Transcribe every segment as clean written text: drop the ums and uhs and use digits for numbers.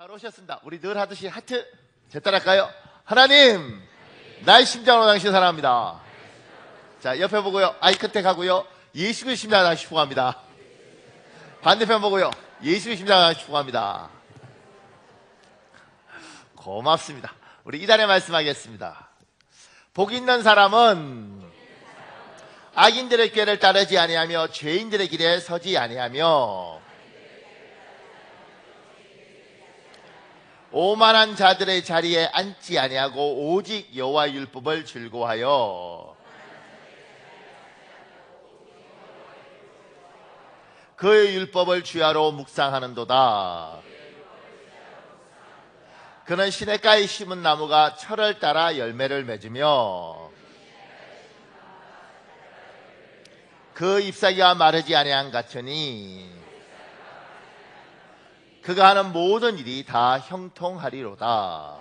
잘 오셨습니다. 우리 늘 하듯이 하트 제 따라할까요? 하나님, 나의 심장으로 당신 사랑합니다. 자, 옆에 보고요. 아이 컨택하고요. 예수의 심장으로 당신 축복합니다. 반대편 보고요. 예수의 심장으로 당신 축복합니다. 고맙습니다. 우리 이달에 말씀하겠습니다. 복 있는 사람은 악인들의 꾀를 따르지 아니하며 죄인들의 길에 서지 아니하며 오만한 자들의 자리에 앉지 아니하고 오직 여호와의 율법을 즐거워하여 그의 율법을 주야로 묵상하는도다. 그는 시냇가에 심은 나무가 철을 따라 열매를 맺으며 그 잎사귀가 마르지 아니한 같으니 그가 하는 모든 일이 다 형통하리로다.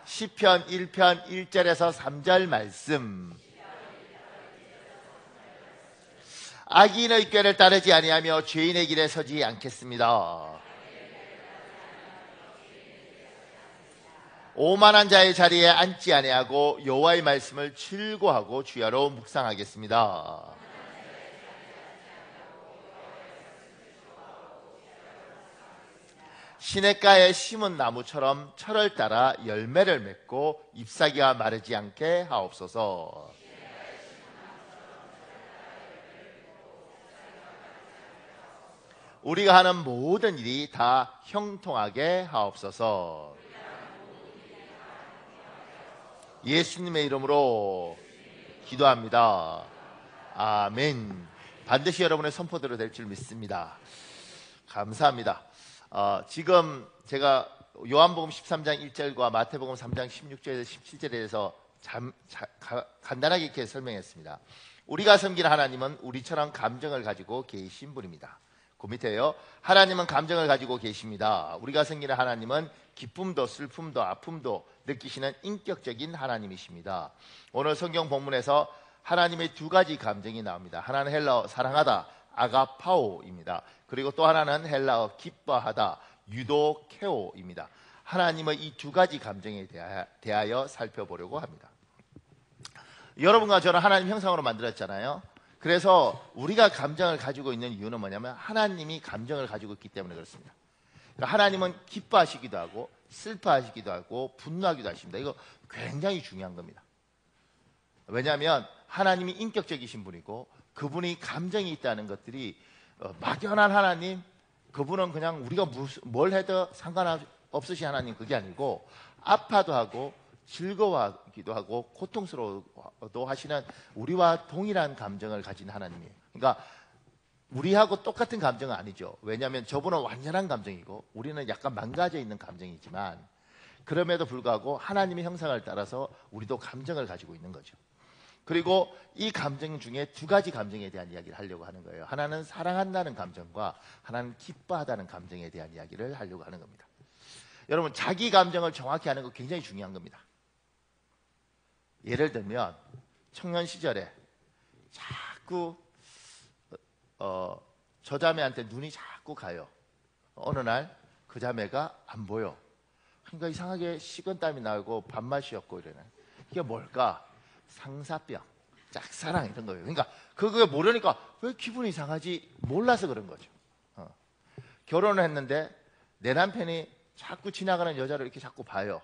시편 1편 1절에서 3절 말씀. 악인의 꾀를 따르지 아니하며 죄인의 길에 서지 않겠습니다. 오만한 자의 자리에 앉지 아니하고 여호와의 말씀을 즐거워하고 주야로 묵상하겠습니다. 시냇가에 심은 나무처럼 철을 따라 열매를 맺고 잎사귀가 마르지 않게 하옵소서. 우리가 하는 모든 일이 다 형통하게 하옵소서. 예수님의 이름으로 기도합니다. 아멘. 반드시 여러분의 선포대로 될 줄 믿습니다. 감사합니다. 지금 제가 요한복음 13장 1절과 마태복음 3장 16절에서 17절에 대해서 간단하게 이렇게 설명했습니다. 우리가 섬기는 하나님은 우리처럼 감정을 가지고 계신 분입니다. 그 밑에요. 하나님은 감정을 가지고 계십니다. 우리가 섬기는 하나님은 기쁨도 슬픔도 아픔도 느끼시는 인격적인 하나님이십니다. 오늘 성경 본문에서 하나님의 두 가지 감정이 나옵니다. 하나는 헬라어 사랑하다, 아가파오입니다. 그리고 또 하나는 헬라어 기뻐하다, 유도케오입니다. 하나님의 이 두 가지 감정에 대하여 살펴보려고 합니다. 여러분과 저는 하나님 형상으로 만들었잖아요. 그래서 우리가 감정을 가지고 있는 이유는 뭐냐면 하나님이 감정을 가지고 있기 때문에 그렇습니다. 그러니까 하나님은 기뻐하시기도 하고 슬퍼하시기도 하고 분노하기도 하십니다. 이거 굉장히 중요한 겁니다. 왜냐하면 하나님이 인격적이신 분이고 그분이 감정이 있다는 것들이 막연한 하나님, 그분은 그냥 우리가 뭘 해도 상관없으신 하나님, 그게 아니고 아파도 하고 즐거워하기도 하고 고통스러워도 하시는 우리와 동일한 감정을 가진 하나님이에요. 그러니까 우리하고 똑같은 감정은 아니죠. 왜냐하면 저분은 완전한 감정이고 우리는 약간 망가져 있는 감정이지만 그럼에도 불구하고 하나님의 형상을 따라서 우리도 감정을 가지고 있는 거죠. 그리고 이 감정 중에 두 가지 감정에 대한 이야기를 하려고 하는 거예요. 하나는 사랑한다는 감정과 하나는 기뻐하다는 감정에 대한 이야기를 하려고 하는 겁니다. 여러분, 자기 감정을 정확히 하는 거 굉장히 중요한 겁니다. 예를 들면 청년 시절에 자꾸 저 자매한테 눈이 자꾸 가요. 어느 날 그 자매가 안 보여. 그러니까 이상하게 식은땀이 나고 밥맛이 없고 이러네. 이게 뭘까? 상사병, 짝사랑 이런 거예요. 그러니까 그거 모르니까 왜 기분이 이상하지? 몰라서 그런 거죠. 결혼을 했는데 내 남편이 자꾸 지나가는 여자를 이렇게 자꾸 봐요.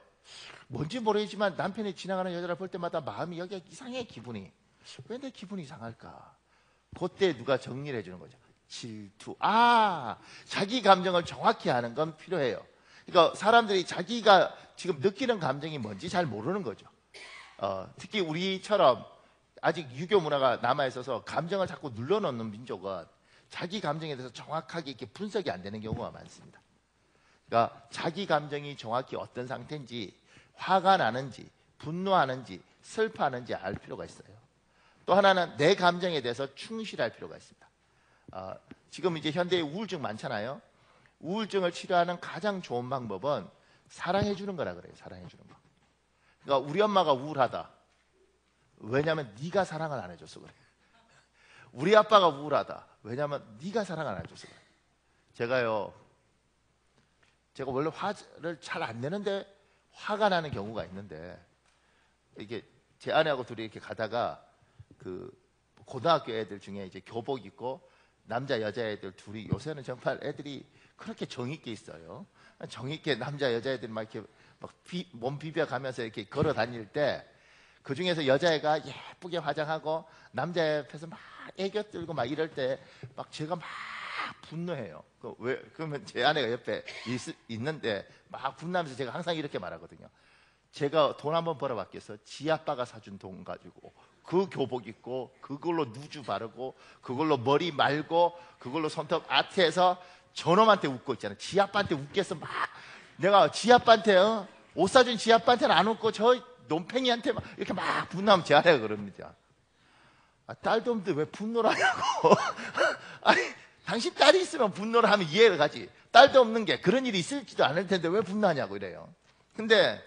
뭔지 모르겠지만 남편이 지나가는 여자를 볼 때마다 마음이 여기가 이상해. 기분이 왜 내 기분이 이상할까? 그때 누가 정리를 해주는 거죠. 질투. 자기 감정을 정확히 하는 건 필요해요. 그러니까 사람들이 자기가 지금 느끼는 감정이 뭔지 잘 모르는 거죠. 특히 우리처럼 아직 유교 문화가 남아있어서 감정을 자꾸 눌러놓는 민족은 자기 감정에 대해서 정확하게 이렇게 분석이 안 되는 경우가 많습니다. 그러니까 자기 감정이 정확히 어떤 상태인지, 화가 나는지, 분노하는지, 슬퍼하는지 알 필요가 있어요. 또 하나는 내 감정에 대해서 충실할 필요가 있습니다. 지금 이제 현대에 우울증 많잖아요. 우울증을 치료하는 가장 좋은 방법은 사랑해 주는 거라 그래요. 사랑해 주는 거. 그러니까 우리 엄마가 우울하다. 왜냐하면 네가 사랑을 안 해줘서 그래. 우리 아빠가 우울하다. 왜냐하면 네가 사랑을 안 해줘서 그래. 제가요 제가 원래 화를 잘 안 내는데 화가 나는 경우가 있는데, 이게 제 아내하고 둘이 이렇게 가다가 그 고등학교 애들 중에 이제 교복 입고 남자 여자 애들 둘이, 요새는 정말 애들이 그렇게 정이 있게 있어요. 정이 있게 남자 여자 애들이 막 이렇게 막 몸 비벼 가면서 이렇게 걸어 다닐 때, 그 중에서 여자애가 예쁘게 화장하고 남자 옆에서 막 애교 떨고 막 이럴 때 막 제가 막 분노해요. 그러면 제 아내가 옆에 있는데 막 분노하면서 제가 항상 이렇게 말하거든요. 제가 돈 한번 벌어봤겠어. 지 아빠가 사준 돈 가지고 그 교복 입고 그걸로 누주 바르고 그걸로 머리 말고 그걸로 손톱 아트해서 저놈한테 웃고 있잖아. 지 아빠한테 웃겠어. 막 내가 지 아빠한테 옷 사준 지 아빠한테는 안 웃고 저 논팽이한테 막 이렇게 막 분노하면 제 아내가 그럽니다. 딸도 없는데 왜 분노를 하냐고. 아니, 당신 딸이 있으면 분노를 하면 이해가 가지. 딸도 없는 게 그런 일이 있을지도 않을 텐데 왜 분노하냐고 이래요. 근데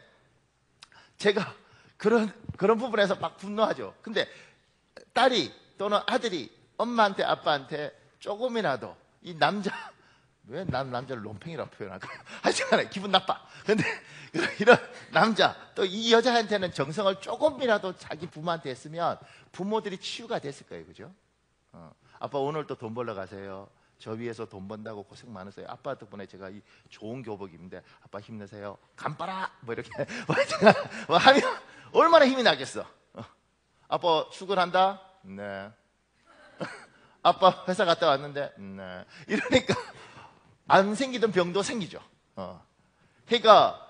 제가 그런 부분에서 막 분노하죠. 근데 딸이 또는 아들이 엄마한테 아빠한테 조금이라도 이 남자, 왜 난 남자를 논팽이라고 표현할까? 하여튼 기분 나빠. 근데 이런 남자, 또 이 여자한테는 정성을 조금이라도 자기 부모한테 했으면 부모들이 치유가 됐을 거예요. 그죠? 아빠 오늘 또 돈 벌러 가세요. 저 위에서 돈 번다고 고생 많으세요. 아빠 덕분에 제가 이 좋은 교복 입는데 아빠 힘내세요. 간빠라 뭐 이렇게 뭐 하면 얼마나 힘이 나겠어. 아빠 출근한다? 네. 아빠 회사 갔다 왔는데? 네. 이러니까 안 생기던 병도 생기죠. 그러니까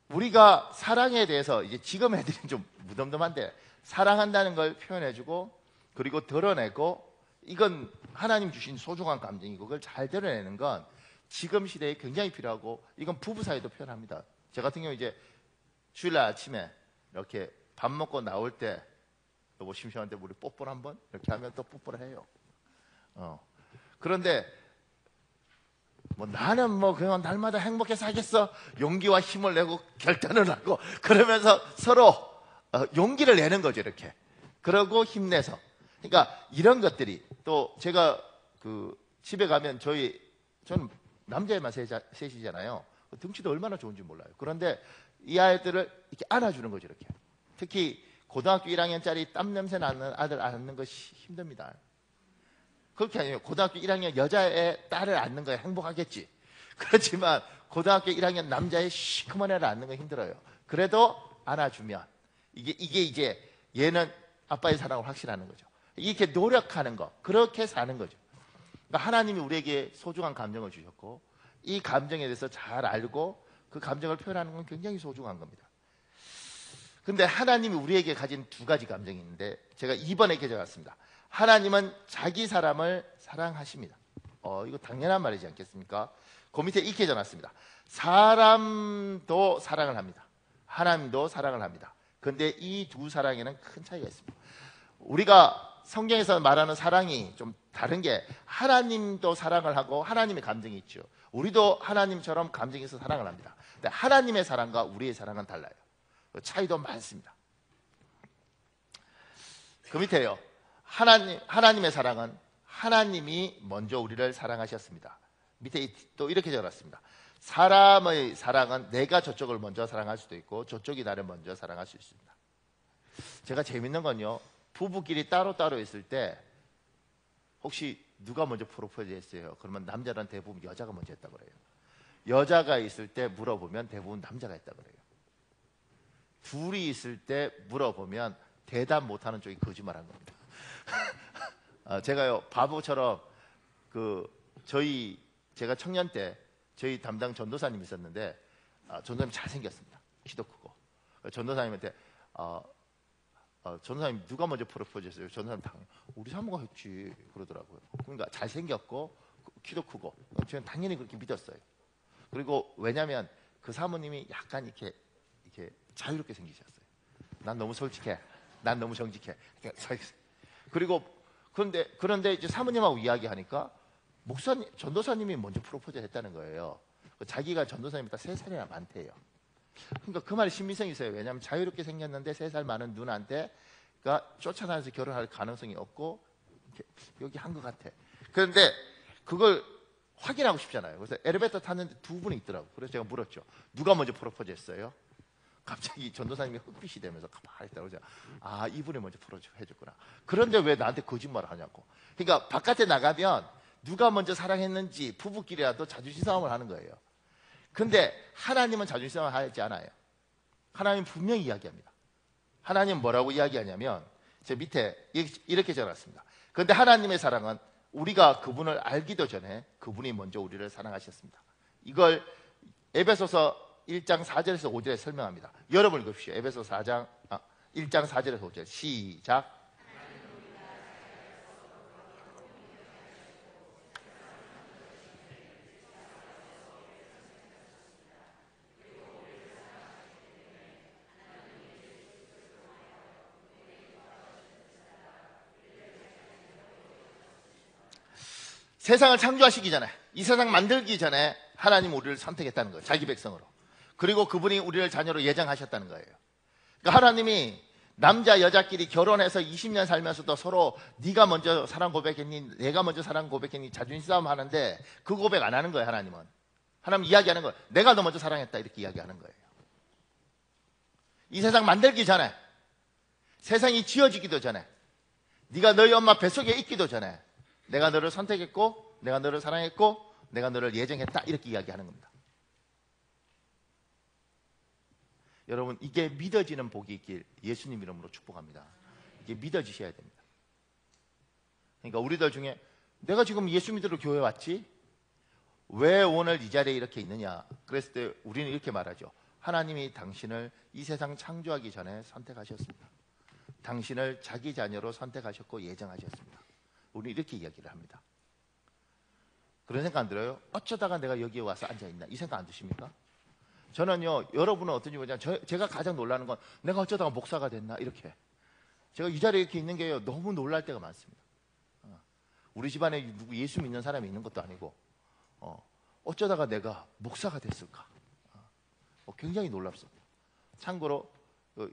우리가 사랑에 대해서 이제 지금 애들은 좀 무덤덤한데, 사랑한다는 걸 표현해주고 그리고 드러내고, 이건 하나님 주신 소중한 감정이고 그걸 잘 드러내는 건 지금 시대에 굉장히 필요하고, 이건 부부 사이도 표현합니다. 저 같은 경우 이제 주일날 아침에 이렇게 밥 먹고 나올 때 여보 심심한데 우리 뽀뽀를 한번 이렇게 하면 또 뽀뽀를 해요. 그런데 뭐 나는 뭐 그냥 날마다 행복해 살겠어 용기와 힘을 내고 결단을 하고 그러면서 서로 용기를 내는 거죠. 이렇게 그러고 힘내서. 그러니까 이런 것들이, 또 제가 그 집에 가면 저는 남자애만 셋이잖아요. 등치도 얼마나 좋은지 몰라요. 그런데 이 아이들을 이렇게 안아주는 거죠. 이렇게. 특히 고등학교 1학년짜리 땀 냄새 나는 아들 안는 것이 힘듭니다. 그렇게 아니에요. 고등학교 1학년 여자의 딸을 안는 거에 행복하겠지. 그렇지만 고등학교 1학년 남자의 시커먼 애를 안는 건 힘들어요. 그래도 안아주면 이게 이제 얘는 아빠의 사랑을 확신하는 거죠. 이렇게 노력하는 거, 그렇게 사는 거죠. 그러니까 하나님이 우리에게 소중한 감정을 주셨고 이 감정에 대해서 잘 알고 그 감정을 표현하는 건 굉장히 소중한 겁니다. 근데 하나님이 우리에게 가진 두 가지 감정이 있는데, 제가 2번에 개정했습니다. 하나님은 자기 사람을 사랑하십니다. 이거 당연한 말이지 않겠습니까? 그 밑에 이렇게 적어놨습니다. 사람도 사랑을 합니다. 하나님도 사랑을 합니다. 그런데 이 두 사랑에는 큰 차이가 있습니다. 우리가 성경에서 말하는 사랑이 좀 다른 게, 하나님도 사랑을 하고 하나님의 감정이 있죠. 우리도 하나님처럼 감정이 있어서 사랑을 합니다. 근데 하나님의 사랑과 우리의 사랑은 달라요. 차이도 많습니다. 그 밑에요. 하나님의 사랑은 하나님이 먼저 우리를 사랑하셨습니다. 밑에 또 이렇게 적어놨습니다. 사람의 사랑은 내가 저쪽을 먼저 사랑할 수도 있고 저쪽이 나를 먼저 사랑할 수 있습니다. 제가 재밌는 건요, 부부끼리 따로따로 있을 때 혹시 누가 먼저 프로포즈 했어요? 그러면 남자는 대부분 여자가 먼저 했다고 그래요. 여자가 있을 때 물어보면 대부분 남자가 했다고 그래요. 둘이 있을 때 물어보면 대답 못하는 쪽이 거짓말한 겁니다. 제가요 바보처럼 제가 청년 때 저희 담당 전도사님 있었는데, 전도사님 잘생겼습니다. 키도 크고. 전도사님한테 전도사님 누가 먼저 프로포즈 했어요? 전도사님 당연히 우리 사모가 했지 그러더라고요. 그러니까 잘생겼고 키도 크고 저는 당연히 그렇게 믿었어요. 그리고 왜냐하면 그 사모님이 약간 이렇게 자유롭게 생기셨어요. 난 너무 솔직해, 난 너무 정직해. 그리고 그런데 이제 사모님하고 이야기하니까 전도사님이 먼저 프로포즈를 했다는 거예요. 자기가 전도사님보다 3살이나 많대요. 그러니까 그 말이 신빙성이 있어요. 왜냐하면 자유롭게 생겼는데 3살 많은 누나한테 쫓아다녀서 결혼할 가능성이 없고 여기 한 것 같아. 그런데 그걸 확인하고 싶잖아요. 그래서 엘리베이터 탔는데 두 분이 있더라고. 그래서 제가 물었죠. 누가 먼저 프로포즈 했어요? 갑자기 전도사님이 흑빛이 되면서 가만히 있다고. 아, 이분이 먼저 프로포즈 해줬구나. 그런데 왜 나한테 거짓말을 하냐고. 그러니까 바깥에 나가면 누가 먼저 사랑했는지 부부끼리라도 자존심 싸움을 하는 거예요. 근데 하나님은 자존심 싸움을 하지 않아요. 하나님은 분명히 이야기합니다. 하나님은 뭐라고 이야기하냐면 제 밑에 이렇게 적어놨습니다. 그런데 하나님의 사랑은 우리가 그분을 알기도 전에 그분이 먼저 우리를 사랑하셨습니다. 이걸 에베소서 1장 4절에서 5절에 설명합니다. 여러분 읽으십시오. 에베소서 1장 4절에서 5절 시작. 세상을 창조하시기 전에, 이 세상 만들기 전에 하나님 우리를 선택했다는 거예요. 자기 백성으로. 그리고 그분이 우리를 자녀로 예정하셨다는 거예요. 그러니까 하나님이 남자 여자끼리 결혼해서 20년 살면서도 서로 네가 먼저 사랑 고백했니, 내가 먼저 사랑 고백했니 자존심 싸움 하는데 그 고백 안 하는 거예요. 하나님 이야기하는 거예요. 내가 너 먼저 사랑했다 이렇게 이야기하는 거예요. 이 세상 만들기 전에, 세상이 지어지기도 전에, 네가 너희 엄마 뱃속에 있기도 전에 내가 너를 선택했고, 내가 너를 사랑했고, 내가 너를 예정했다 이렇게 이야기하는 겁니다. 여러분, 이게 믿어지는 복이 있길 예수님 이름으로 축복합니다. 이게 믿어지셔야 됩니다. 그러니까 우리들 중에 내가 지금 예수 믿으러 교회 왔지? 왜 오늘 이 자리에 이렇게 있느냐? 그랬을 때 우리는 이렇게 말하죠. 하나님이 당신을 이 세상 창조하기 전에 선택하셨습니다. 당신을 자기 자녀로 선택하셨고 예정하셨습니다. 우리는 이렇게 이야기를 합니다. 그런 생각 안 들어요? 어쩌다가 내가 여기에 와서 앉아있나? 이 생각 안 드십니까? 저는요, 여러분은 어떤지 모르지만 제가 가장 놀라는 건 내가 어쩌다가 목사가 됐나? 이렇게. 제가 이 자리에 이렇게 있는 게 너무 놀랄 때가 많습니다. 우리 집안에 누구 예수 믿는 사람이 있는 것도 아니고 어쩌다가 내가 목사가 됐을까? 굉장히 놀랍습니다. 참고로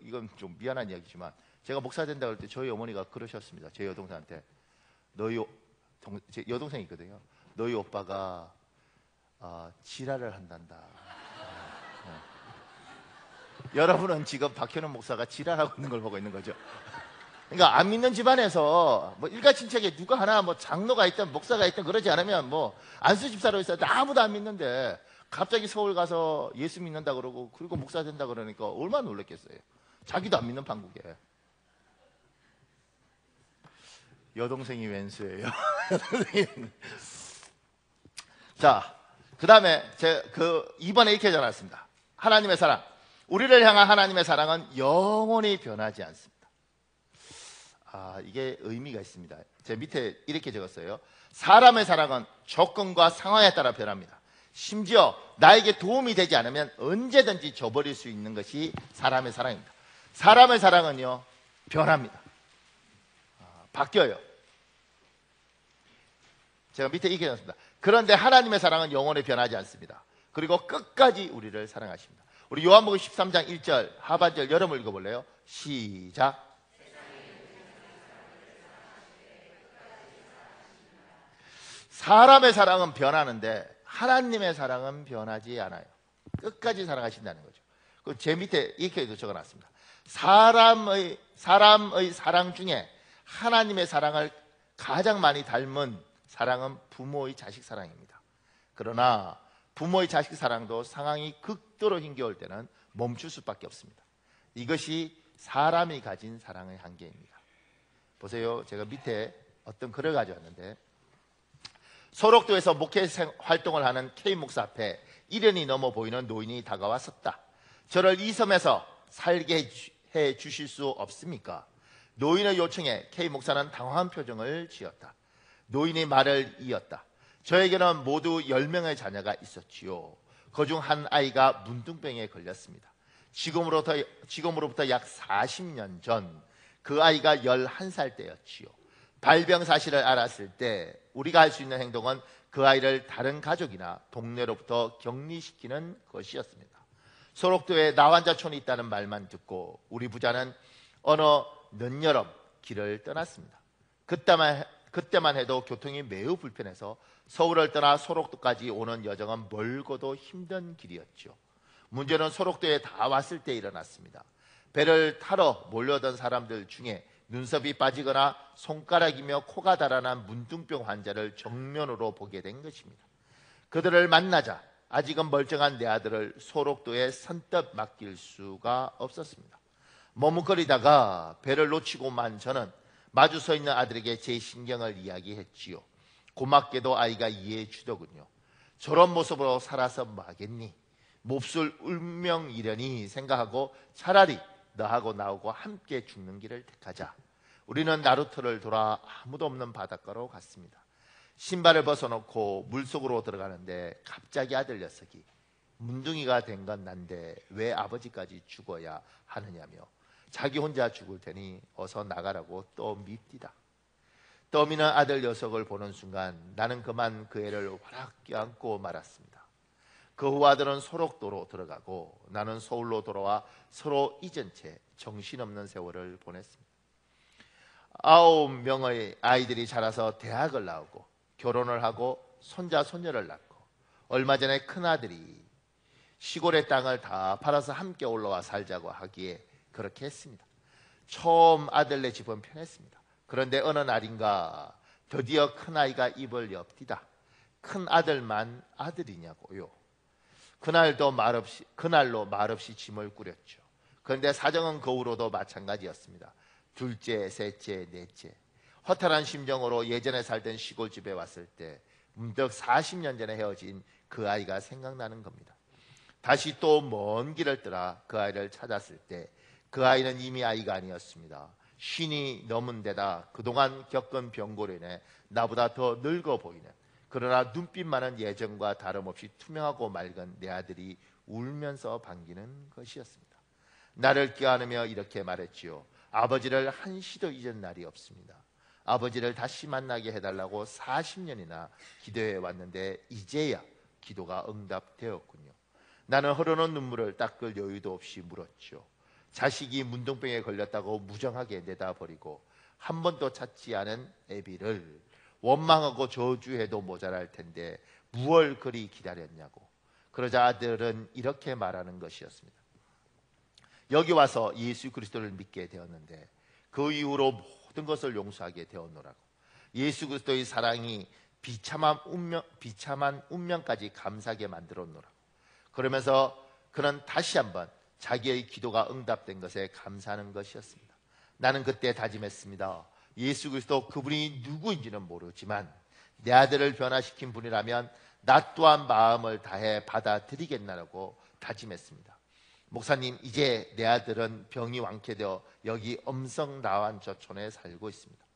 이건 좀 미안한 이야기지만 제가 목사 된다고 할 때 저희 어머니가 그러셨습니다. 제 여동생한테 제 여동생이 있거든요. 너희 오빠가 지랄을 한단다. 여러분은 지금 박현우 목사가 지랄하고 있는 걸 보고 있는 거죠. 그러니까 안 믿는 집안에서 뭐 일가 친척에 누가 하나 뭐 장로가 있든 목사가 있든 그러지 않으면 뭐 안수 집사로 있어도 아무도 안 믿는데 갑자기 서울 가서 예수 믿는다 그러고 그리고 목사 된다 그러니까 얼마나 놀랐겠어요. 자기도 안 믿는 판국에. 여동생이 왼수예요. 자, 그 다음에 이번에 이렇게 전했습니다. 하나님의 사랑. 우리를 향한 하나님의 사랑은 영원히 변하지 않습니다. 이게 의미가 있습니다. 제 밑에 이렇게 적었어요. 사람의 사랑은 조건과 상황에 따라 변합니다. 심지어 나에게 도움이 되지 않으면 언제든지 줘버릴 수 있는 것이 사람의 사랑입니다. 사람의 사랑은요, 변합니다. 바뀌어요. 제가 밑에 이렇게 적었습니다. 그런데 하나님의 사랑은 영원히 변하지 않습니다. 그리고 끝까지 우리를 사랑하십니다. 우리 요한복음 13장 1절 하반절 여러분 읽어볼래요? 시작. 사람의 사랑은 변하는데 하나님의 사랑은 변하지 않아요. 끝까지 사랑하신다는 거죠. 제 밑에 이렇게 적어놨습니다. 사람의 사랑 중에 하나님의 사랑을 가장 많이 닮은 사랑은 부모의 자식 사랑입니다. 그러나 부모의 자식 사랑도 상황이 극도로 힘겨울 때는 멈출 수밖에 없습니다. 이것이 사람이 가진 사랑의 한계입니다. 보세요. 제가 밑에 어떤 글을 가져왔는데 소록도에서 목회 활동을 하는 K 목사 앞에 1년이 넘어 보이는 노인이 다가와 섰다. 저를 이 섬에서 살게 해 주실 수 없습니까? 노인의 요청에 K 목사는 당황한 표정을 지었다. 노인이 말을 이었다. 저에게는 모두 10명의 자녀가 있었지요. 그중 한 아이가 문둥병에 걸렸습니다. 지금으로부터 약 40년 전 그 아이가 11살 때였지요. 발병 사실을 알았을 때 우리가 할 수 있는 행동은 그 아이를 다른 가족이나 동네로부터 격리시키는 것이었습니다. 소록도에 나환자촌이 있다는 말만 듣고 우리 부자는 어느 늦여름 길을 떠났습니다. 그때만 해도 교통이 매우 불편해서 서울을 떠나 소록도까지 오는 여정은 멀고도 힘든 길이었죠. 문제는 소록도에 다 왔을 때 일어났습니다. 배를 타러 몰려던 사람들 중에 눈썹이 빠지거나 손가락이며 코가 달아난 문둥병 환자를 정면으로 보게 된 것입니다. 그들을 만나자 아직은 멀쩡한 내 아들을 소록도에 선뜻 맡길 수가 없었습니다. 머뭇거리다가 배를 놓치고만 저는 마주 서 있는 아들에게 제 신경을 이야기했지요. 고맙게도 아이가 이해해 주더군요. 저런 모습으로 살아서 뭐하겠니? 몹쓸 운명이려니 생각하고 차라리 너하고 나하고 함께 죽는 길을 택하자. 우리는 나루터를 돌아 아무도 없는 바닷가로 갔습니다. 신발을 벗어놓고 물속으로 들어가는데 갑자기 아들 녀석이 문둥이가 된 건 난데 왜 아버지까지 죽어야 하느냐며 자기 혼자 죽을 테니 어서 나가라고 떠밉디다. 떠미는 아들 녀석을 보는 순간 나는 그만 그 애를 와락 껴안고 말았습니다. 그 후 아들은 소록도로 들어가고 나는 서울로 돌아와 서로 잊은 채 정신없는 세월을 보냈습니다. 9명의 아이들이 자라서 대학을 나오고 결혼을 하고 손자 손녀를 낳고 얼마 전에 큰아들이 시골의 땅을 다 팔아서 함께 올라와 살자고 하기에 그렇게 했습니다. 처음 아들네 집은 편했습니다. 그런데 어느 날인가 드디어 큰아이가 입을 엽디다. 큰아들만 아들이냐고요. 그날로 말없이 짐을 꾸렸죠. 그런데 사정은 그 후로도 마찬가지였습니다. 둘째, 셋째, 넷째. 허탈한 심정으로 예전에 살던 시골집에 왔을 때 문득 40년 전에 헤어진 그 아이가 생각나는 겁니다. 다시 또 먼 길을 떠나 그 아이를 찾았을 때 그 아이는 이미 아이가 아니었습니다. 쉰이 넘은 데다 그동안 겪은 병고로 인해 나보다 더 늙어 보이는, 그러나 눈빛만은 예전과 다름없이 투명하고 맑은 내 아들이 울면서 반기는 것이었습니다. 나를 껴안으며 이렇게 말했지요. 아버지를 한시도 잊은 날이 없습니다. 아버지를 다시 만나게 해달라고 40년이나 기도해 왔는데 이제야 기도가 응답되었군요. 나는 흐르는 눈물을 닦을 여유도 없이 물었죠. 자식이 문둥병에 걸렸다고 무정하게 내다버리고 한 번도 찾지 않은 애비를 원망하고 저주해도 모자랄 텐데 무얼 그리 기다렸냐고. 그러자 아들은 이렇게 말하는 것이었습니다. 여기 와서 예수 그리스도를 믿게 되었는데 그 이후로 모든 것을 용서하게 되었노라고. 예수 그리스도의 사랑이 비참한 운명까지 감사하게 만들었노라고. 그러면서 그는 다시 한번 자기의 기도가 응답된 것에 감사하는 것이었습니다. 나는 그때 다짐했습니다. 예수 그리스도 그분이 누구인지는 모르지만 내 아들을 변화시킨 분이라면 나 또한 마음을 다해 받아들이겠나라고 다짐했습니다. 목사님, 이제 내 아들은 병이 완쾌되어 여기 엄성나완 저촌에 살고 있습니다.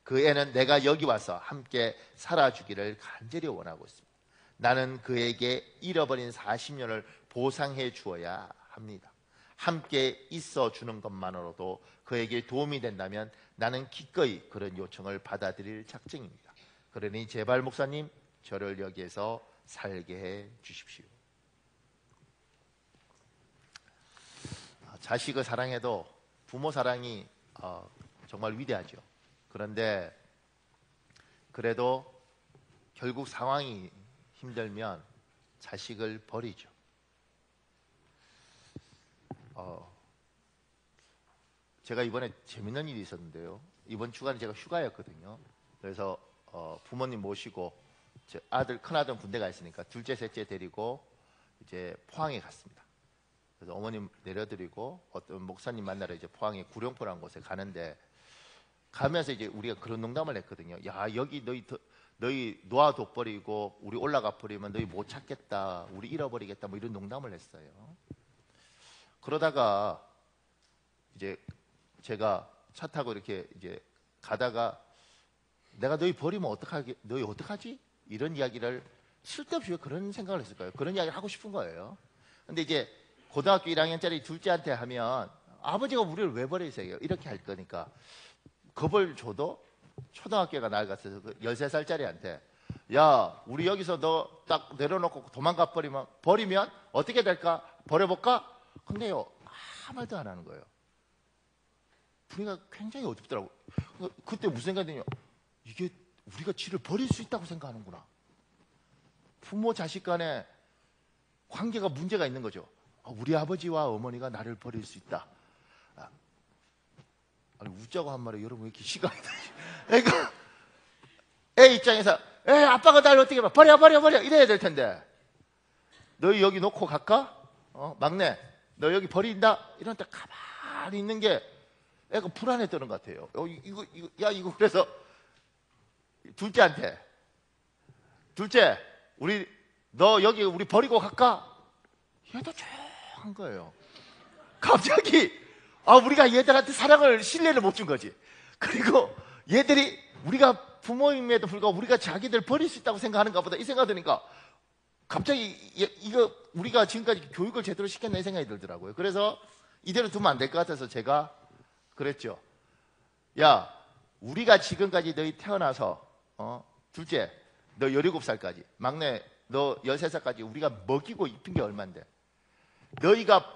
그 애는 내가 여기 와서 함께 살아주기를 간절히 원하고 있습니다. 나는 그에게 잃어버린 40년을 보상해 주어야 합니다. 함께 있어 주는 것만으로도 그에게 도움이 된다면 나는 기꺼이 그런 요청을 받아들일 작정입니다. 그러니 제발 목사님, 저를 여기에서 살게 해 주십시오. 자식을 사랑해도 부모 사랑이 정말 위대하죠. 그런데 그래도 결국 상황이 힘들면 자식을 버리죠. 제가 이번에 재밌는 일이 있었는데요. 이번 주간에 제가 휴가였거든요. 그래서 부모님 모시고 제 큰아들은 군대 가 있으니까 둘째, 셋째 데리고 이제 포항에 갔습니다. 그래서 어머님 내려드리고 어떤 목사님 만나러 이제 포항의 구룡포라는 곳에 가는데, 가면서 이제 우리가 그런 농담을 했거든요. 야, 여기 너희 놓아둬 버리고 우리 올라가 버리면 너희 못 찾겠다, 우리 잃어버리겠다, 뭐 이런 농담을 했어요. 그러다가 이제 제가 차 타고 이렇게 이제 가다가 내가 너희 버리면 너희 어떡하지? 이런 이야기를 쓸데없이 왜 그런 생각을 했을까요? 그런 이야기를 하고 싶은 거예요. 근데 이제 고등학교 1학년짜리 둘째한테 하면 아버지가 우리를 왜 버리세요? 이렇게 할 거니까 겁을 줘도 초등학교가 나아갔어서 13살짜리한테 야, 우리 여기서 너 딱 내려놓고 도망가 버리면 어떻게 될까? 버려볼까? 근데요, 아무 말도 안 하는 거예요. 분위기가 굉장히 어둡더라고요. 그때 무슨 생각이 드냐, 이게 우리가 지를 버릴 수 있다고 생각하는구나. 부모 자식 간에 관계가 문제가 있는 거죠. 우리 아버지와 어머니가 나를 버릴 수 있다. 아니 웃자고 한 말에 여러분 왜 이렇게 시간이 그러니까 애 입장에서 아빠가 나를 어떻게 봐 버려 이래야 될 텐데 너희 여기 놓고 갈까? 막내 너 여기 버린다? 이런 때 가만히 있는 게 애가 불안해 떠는 것 같아요. 이거 그래서 둘째한테 둘째 너 여기 우리 버리고 갈까? 얘도 조용한 거예요. 갑자기 우리가 얘들한테 사랑을 신뢰를 못 준 거지. 그리고 얘들이 우리가 부모임에도 불구하고 우리가 자기들 버릴 수 있다고 생각하는가 보다 이 생각 드니까 갑자기 이거 우리가 지금까지 교육을 제대로 시켰나 이 생각이 들더라고요. 그래서 이대로 두면 안 될 것 같아서 제가 그랬죠. 야 우리가 지금까지 너희 태어나서 둘째 너 17살까지 막내 너 13살까지 우리가 먹이고 입힌 게 얼만데 너희가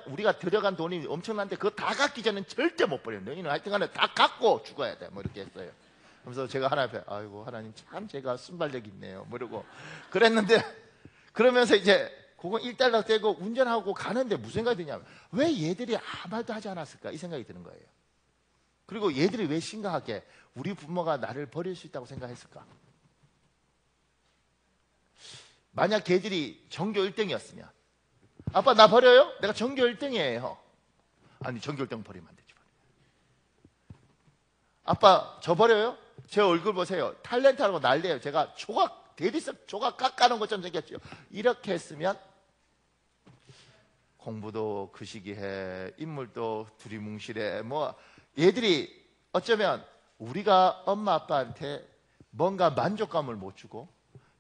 우리가 들여간 돈이 엄청난데 그거 다 갚기 전엔 절대 못 버려. 너희는 하여튼간에 다 갖고 죽어야 돼. 뭐 이렇게 했어요. 그래서 제가 하나님 앞에 아이고 하나님 참 제가 순발력이 있네요. 뭐 이러고 그랬는데 그러면서 이제 그거 1달러 떼고 운전하고 가는데 무슨 생각이 드냐면 왜 얘들이 아무 말도 하지 않았을까 이 생각이 드는 거예요. 그리고 얘들이 왜 심각하게 우리 부모가 나를 버릴 수 있다고 생각했을까? 만약 걔들이 전교 1등이었으면 아빠 나 버려요? 내가 전교 1등이에요. 아니 전교 1등 버리면 안 되지. 아빠 저 버려요? 제 얼굴 보세요. 탤런트하고 난리예요. 제가 대리석 조각 깎아놓은 것처럼 생겼죠. 이렇게 했으면 공부도 그 시기에 인물도 두리뭉실해. 뭐 얘들이 어쩌면 우리가 엄마 아빠한테 뭔가 만족감을 못 주고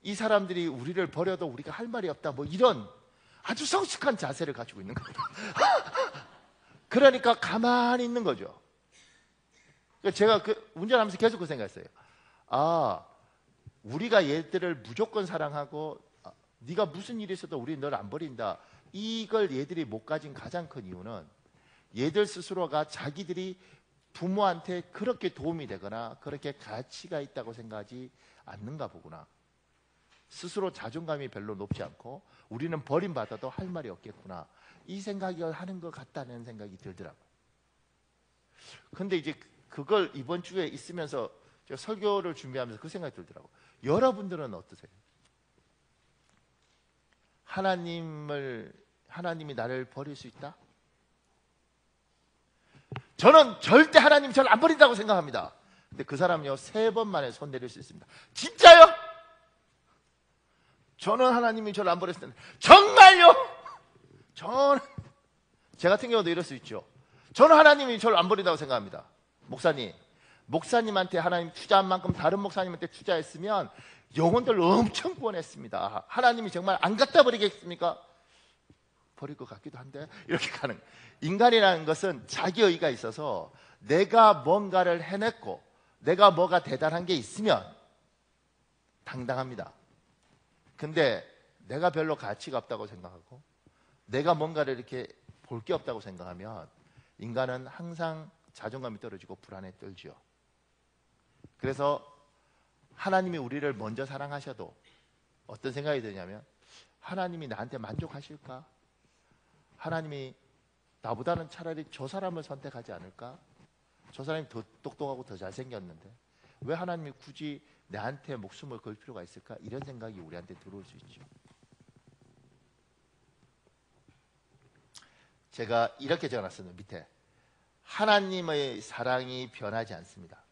이 사람들이 우리를 버려도 우리가 할 말이 없다. 뭐 이런 아주 성숙한 자세를 가지고 있는 겁니다. 그러니까 가만히 있는 거죠. 제가 운전하면서 계속 그 생각했어요. 우리가 얘들을 무조건 사랑하고 네가 무슨 일이 있어도 우리 너를 안 버린다. 이걸 얘들이 못 가진 가장 큰 이유는 얘들 스스로가 자기들이 부모한테 그렇게 도움이 되거나 그렇게 가치가 있다고 생각하지 않는가 보구나. 스스로 자존감이 별로 높지 않고 우리는 버림받아도 할 말이 없겠구나. 이 생각을 하는 것 같다는 생각이 들더라고요. 근데 이제 그걸 이번 주에 있으면서 제가 설교를 준비하면서 그 생각이 들더라고요. 여러분들은 어떠세요? 하나님이 나를 버릴 수 있다? 저는 절대 하나님 저를 안 버린다고 생각합니다. 근데 그 사람은요 3번 만에 손 내릴 수 있습니다. 진짜요? 저는 하나님이 저를 안 버렸을 텐데 정말요? 제 같은 경우도 이럴 수 있죠. 저는 하나님이 저를 안 버린다고 생각합니다. 목사님한테 하나님 투자한 만큼 다른 목사님한테 투자했으면 영혼들 엄청 구원했습니다. 하나님이 정말 안 갖다 버리겠습니까? 버릴 것 같기도 한데 이렇게 가는 거예요. 인간이라는 것은 자기의가 있어서 내가 뭔가를 해냈고 내가 뭐가 대단한 게 있으면 당당합니다. 근데 내가 별로 가치가 없다고 생각하고 내가 뭔가를 이렇게 볼 게 없다고 생각하면 인간은 항상 자존감이 떨어지고 불안에 떨죠. 그래서 하나님이 우리를 먼저 사랑하셔도 어떤 생각이 드냐면 하나님이 나한테 만족하실까? 하나님이 나보다는 차라리 저 사람을 선택하지 않을까? 저 사람이 더 똑똑하고 더 잘생겼는데 왜 하나님이 굳이 나한테 목숨을 걸 필요가 있을까? 이런 생각이 우리한테 들어올 수 있죠. 제가 이렇게 적어놨습니다. 밑에 하나님의 사랑이 변하지 않습니다.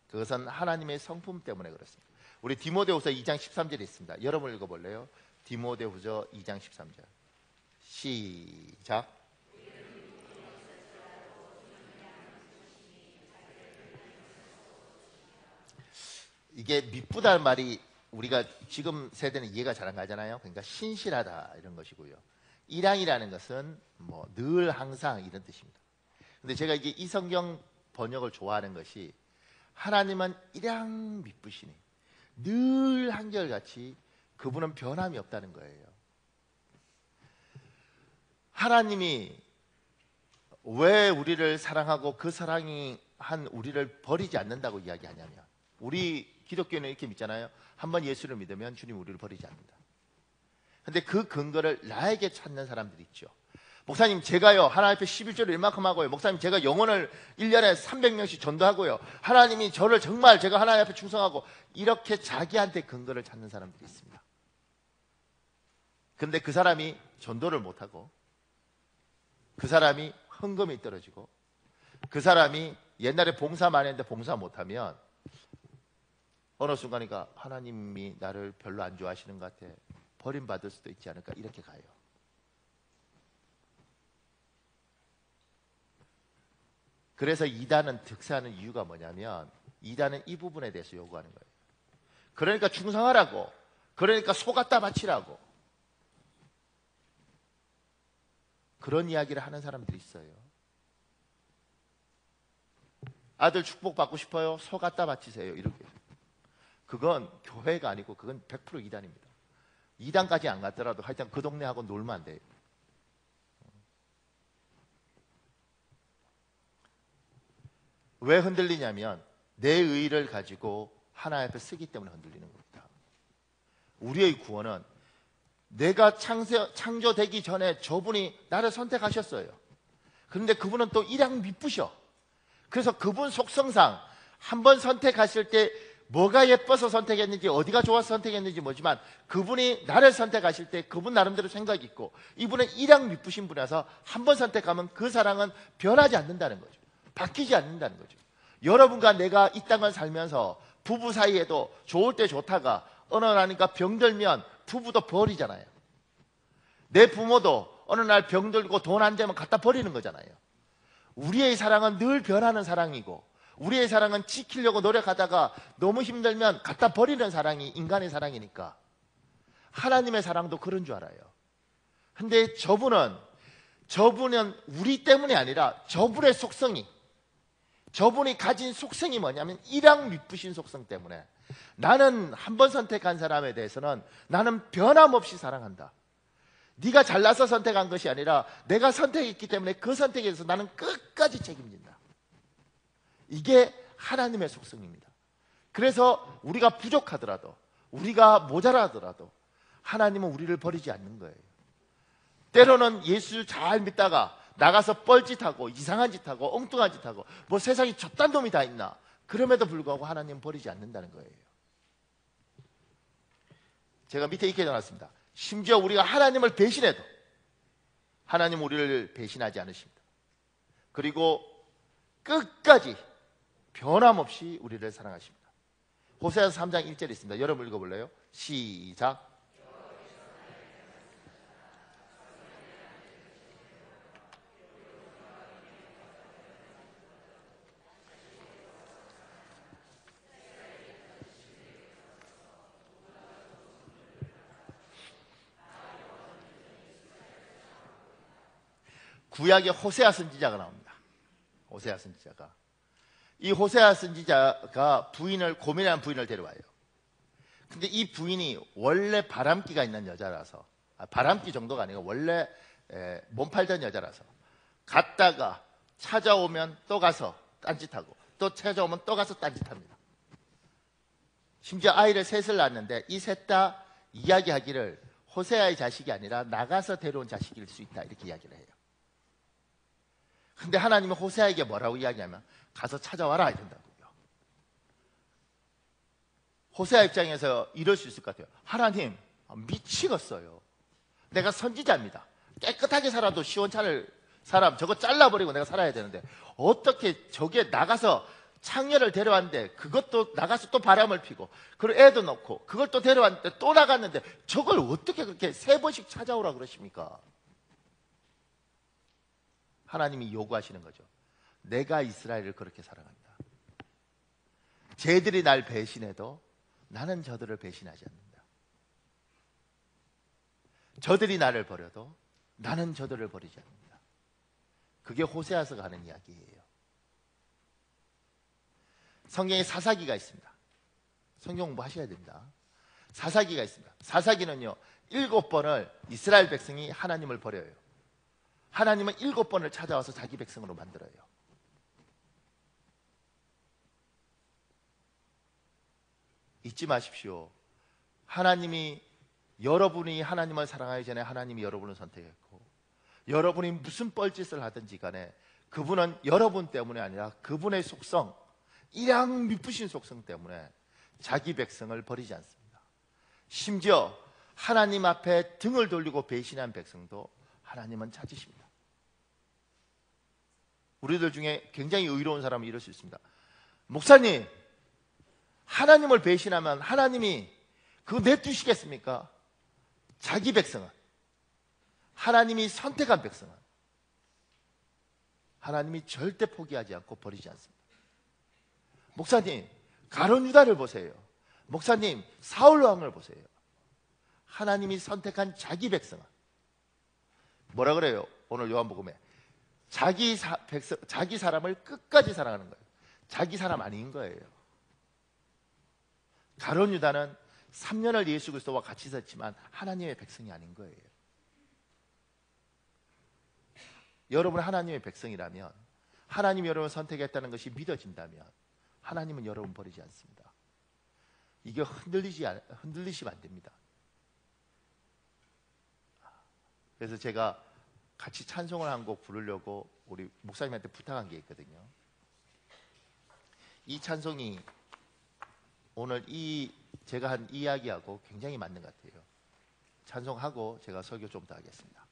그것은 하나님의 성품 때문에 그렇습니다. 우리 디모데후서 2장 13절에 있습니다. 여러분 읽어볼래요? 디모데후서 2장 13절 시작. 이게 미쁘다는 말이 우리가 지금 세대는 이해가 잘 안 가잖아요. 그러니까 신실하다 이런 것이고요. 일양이라는 것은 뭐 늘 항상 이런 뜻입니다. 근데 제가 이게 이 성경 번역을 좋아하는 것이 하나님은 일양 미쁘시니 늘 한결같이 그분은 변함이 없다는 거예요. 하나님이 왜 우리를 사랑하고 그 사랑이 한 우리를 버리지 않는다고 이야기하냐면 우리 기독교는 이렇게 믿잖아요. 한번 예수를 믿으면 주님 우리를 버리지 않는다. 근데 그 근거를 나에게 찾는 사람들이 있죠. 목사님 제가요 하나님 앞에 11조를 이만큼 하고요, 목사님 제가 영혼을 1년에 300명씩 전도하고요, 하나님이 저를 정말 제가 하나님 앞에 충성하고, 이렇게 자기한테 근거를 찾는 사람들이 있습니다. 근데 그 사람이 전도를 못하고, 그 사람이 헌금이 떨어지고, 그 사람이 옛날에 봉사 많이 했는데 봉사 못하면 어느 순간이가 하나님이 나를 별로 안 좋아하시는 것 같아, 버림받을 수도 있지 않을까, 이렇게 가요. 그래서 이단은 득세하는 이유가 뭐냐면, 이단은 이 부분에 대해서 요구하는 거예요. 그러니까 충성하라고, 그러니까 속았다 바치라고, 그런 이야기를 하는 사람들이 있어요. 아들 축복받고 싶어요? 속았다 바치세요. 이렇게. 그건 교회가 아니고 그건 100% 이단입니다. 이단까지 안 갔더라도 하여튼 그 동네하고 놀면 안 돼요. 왜 흔들리냐면 내 의의를 가지고 하나님 앞에 쓰기 때문에 흔들리는 겁니다. 우리의 구원은 내가 창조되기 전에 저분이 나를 선택하셨어요. 그런데 그분은 또 일양 미쁘셔. 그래서 그분 속성상 한 번 선택하실 때 뭐가 예뻐서 선택했는지, 어디가 좋아서 선택했는지 모르지만, 그분이 나를 선택하실 때 그분 나름대로 생각이 있고, 이분은 일양 미쁘신 분이라서 한 번 선택하면 그 사랑은 변하지 않는다는 거죠. 바뀌지 않는다는 거죠. 여러분과 내가 이 땅을 살면서 부부 사이에도 좋을 때 좋다가 어느 날이니까 병들면 부부도 버리잖아요. 내 부모도 어느 날 병들고 돈 안 되면 갖다 버리는 거잖아요. 우리의 사랑은 늘 변하는 사랑이고, 우리의 사랑은 지키려고 노력하다가 너무 힘들면 갖다 버리는 사랑이 인간의 사랑이니까, 하나님의 사랑도 그런 줄 알아요. 근데 저분은 우리 때문이 아니라 저분의 속성이, 저분이 가진 속성이 뭐냐면 일양 미쁘신 속성 때문에, 나는 한 번 선택한 사람에 대해서는 나는 변함없이 사랑한다. 네가 잘나서 선택한 것이 아니라 내가 선택했기 때문에 그 선택에 대해서 나는 끝까지 책임진다. 이게 하나님의 속성입니다. 그래서 우리가 부족하더라도, 우리가 모자라더라도 하나님은 우리를 버리지 않는 거예요. 때로는 예수 잘 믿다가 나가서 뻘짓하고 이상한 짓하고 엉뚱한 짓하고 뭐 세상에 저딴 놈이 다 있나, 그럼에도 불구하고 하나님은 버리지 않는다는 거예요. 제가 밑에 이렇게 적어놨습니다. 심지어 우리가 하나님을 배신해도 하나님 우리를 배신하지 않으십니다. 그리고 끝까지 변함없이 우리를 사랑하십니다. 호세아서 3장 1절에 있습니다. 여러분 읽어볼래요? 시작. 구약의 호세아 선지자가 나옵니다. 호세아 선지자가, 이 호세아 선지자가 고민한 부인을 데려와요. 근데 이 부인이 원래 바람기가 있는 여자라서, 바람기 정도가 아니고 원래 몸 팔던 여자라서, 갔다가 찾아오면 또 가서 딴짓하고, 또 찾아오면 또 가서 딴짓합니다. 심지어 아이를 셋을 낳았는데 이 셋 다 이야기하기를 호세아의 자식이 아니라 나가서 데려온 자식일 수 있다, 이렇게 이야기를 해요. 근데 하나님은 호세아에게 뭐라고 이야기하면 가서 찾아와라 이런다고요. 호세아 입장에서 이럴 수 있을 것 같아요. 하나님, 미치겠어요. 내가 선지자입니다. 깨끗하게 살아도 시원찮을 사람 저거 잘라버리고 내가 살아야 되는데, 어떻게 저게 나가서 창녀를 데려왔는데 그것도 나가서 또 바람을 피고, 그리고 애도 넣고 그걸 또 데려왔는데 또 나갔는데 저걸 어떻게 그렇게 3번씩 찾아오라 그러십니까? 하나님이 요구하시는 거죠. 내가 이스라엘을 그렇게 사랑한다. 쟤들이 날 배신해도 나는 저들을 배신하지 않는다. 저들이 나를 버려도 나는 저들을 버리지 않는다. 그게 호세아서가 하는 이야기예요. 성경에 사사기가 있습니다. 성경 공부하셔야 됩니다. 사사기가 있습니다. 사사기는요, 7번을 이스라엘 백성이 하나님을 버려요. 하나님은 7번을 찾아와서 자기 백성으로 만들어요. 잊지 마십시오. 하나님이 여러분이 하나님을 사랑하기 전에 하나님이 여러분을 선택했고, 여러분이 무슨 뻘짓을 하든지 간에 그분은 여러분 때문에 아니라 그분의 속성, 일양 미쁘신 속성 때문에 자기 백성을 버리지 않습니다. 심지어 하나님 앞에 등을 돌리고 배신한 백성도 하나님은 찾으십니다. 우리들 중에 굉장히 의로운 사람은 이럴 수 있습니다. 목사님, 하나님을 배신하면 하나님이 그거 내두시겠습니까? 자기 백성은, 하나님이 선택한 백성은 하나님이 절대 포기하지 않고 버리지 않습니다. 목사님, 가룟 유다를 보세요. 목사님, 사울 왕을 보세요. 하나님이 선택한 자기 백성은 뭐라 그래요? 오늘 요한복음에 자기 사람을 끝까지 사랑하는 거예요. 자기 사람 아닌 거예요. 가룟 유다는 3년을 예수 그리스도와 같이 있었지만 하나님의 백성이 아닌 거예요. 여러분 하나님의 백성이라면, 하나님이 여러분을 선택했다는 것이 믿어진다면 하나님은 여러분 버리지 않습니다. 이게 흔들리시면 안 됩니다. 그래서 제가 같이 찬송을 한 곡 부르려고 우리 목사님한테 부탁한 게 있거든요. 이 찬송이 오늘 제가 한 이야기하고 굉장히 맞는 것 같아요. 찬송하고 제가 설교 좀 더 하겠습니다.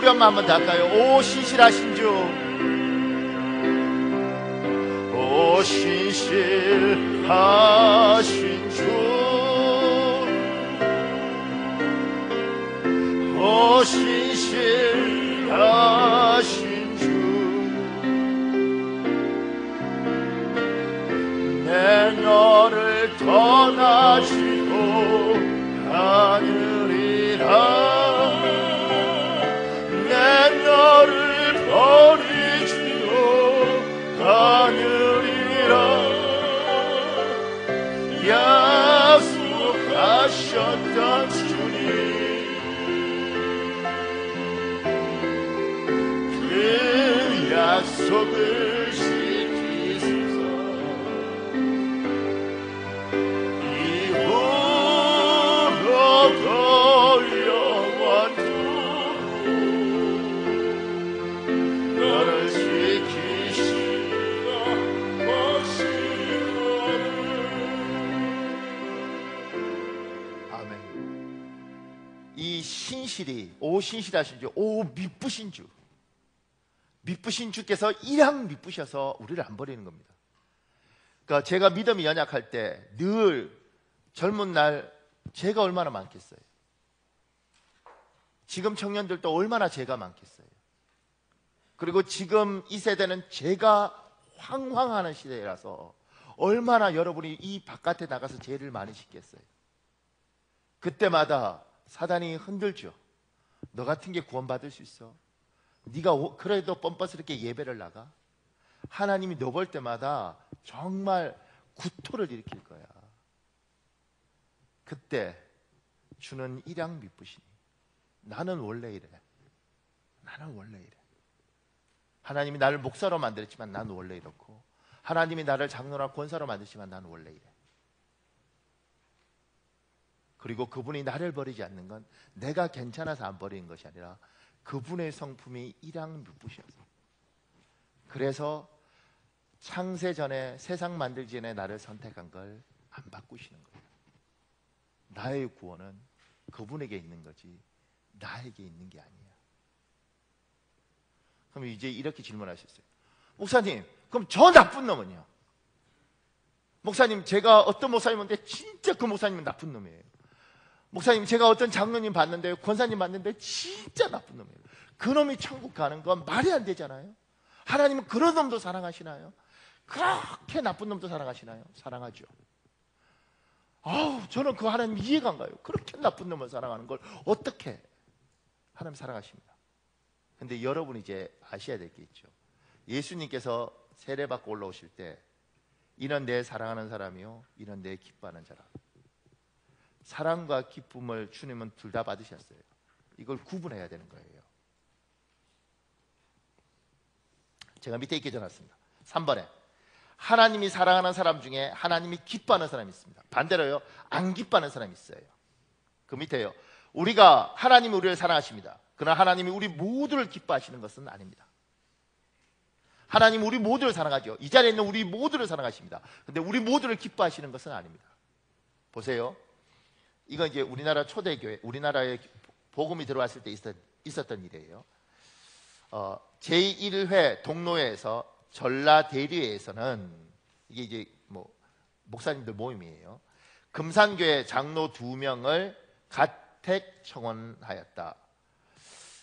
우리 엄마 한번 더 할까요? 오 신실하신 주, 오 신실하신 주, 오 신실하신 주, 내 너를 떠나지도 않으리라. 내 너를 버리지도 않으리라. 약속하셨던 주님, 그 약속을 지키소서. 이후로도 너를 지키시다 마시오니. 아멘. 이 신실이, 오 신실하신 주, 오 미쁘신 주, 미쁘신 주께서 이랑 미쁘셔서 우리를 안 버리는 겁니다. 그러니까 제가 믿음이 연약할 때 늘 젊은 날 죄가 얼마나 많겠어요. 지금 청년들도 얼마나 죄가 많겠어요. 그리고 지금 이 세대는 죄가 황황하는 시대라서 얼마나 여러분이 이 바깥에 나가서 죄를 많이 짓겠어요. 그때마다 사단이 흔들죠. 너 같은 게 구원받을 수 있어? 네가 그래도 뻔뻔스럽게 예배를 나가? 하나님이 너 볼 때마다 정말 구토를 일으킬 거야. 그때 주는 일양 미쁘시니 나는 원래 이래. 나는 원래 이래. 하나님이 나를 목사로 만들었지만 나는 원래 이렇고, 하나님이 나를 장로나 권사로 만드시지만 나는 원래 이래. 그리고 그분이 나를 버리지 않는 건 내가 괜찮아서 안 버리는 것이 아니라 그분의 성품이 일양 미쁘셔서, 그래서 창세전에 세상 만들기 전에 나를 선택한 걸 안 바꾸시는 거예요. 나의 구원은 그분에게 있는 거지 나에게 있는 게 아니야. 그럼 이제 이렇게 질문하셨어요. 목사님, 그럼 저 나쁜 놈은요? 목사님, 제가 어떤 목사님인데 진짜 그 목사님은 나쁜 놈이에요. 목사님, 제가 어떤 장로님 봤는데, 권사님 봤는데 진짜 나쁜 놈이에요. 그 놈이 천국 가는 건 말이 안 되잖아요. 하나님은 그런 놈도 사랑하시나요? 그렇게 나쁜 놈도 사랑하시나요? 사랑하죠. 저는 그 하나님 이해가 안 가요. 그렇게 나쁜 놈을 사랑하는 걸 어떻게 하나님 사랑하십니다. 근데 여러분이 이제 아셔야 될 게 있죠. 예수님께서 세례받고 올라오실 때 이는 내 사랑하는 사람이요 이는 내 기뻐하는 자라. 사랑과 기쁨을 주님은 둘 다 받으셨어요. 이걸 구분해야 되는 거예요. 제가 밑에 있게 적어놨습니다. 3번에 하나님이 사랑하는 사람 중에 하나님이 기뻐하는 사람이 있습니다. 반대로요, 안 기뻐하는 사람이 있어요. 그 밑에요, 우리가 하나님이 우리를 사랑하십니다. 그러나 하나님이 우리 모두를 기뻐하시는 것은 아닙니다. 하나님 우리 모두를 사랑하죠. 이 자리에 있는 우리 모두를 사랑하십니다. 근데 우리 모두를 기뻐하시는 것은 아닙니다. 보세요. 이건 이제 우리나라 초대교회, 우리나라에 복음이 들어왔을 때 있었던 일이에요. 제1회 동로회에서 전라대리회에서는, 이게 이제 뭐 목사님들 모임이에요. 금산교회 장로 2명을 가택 청원하였다.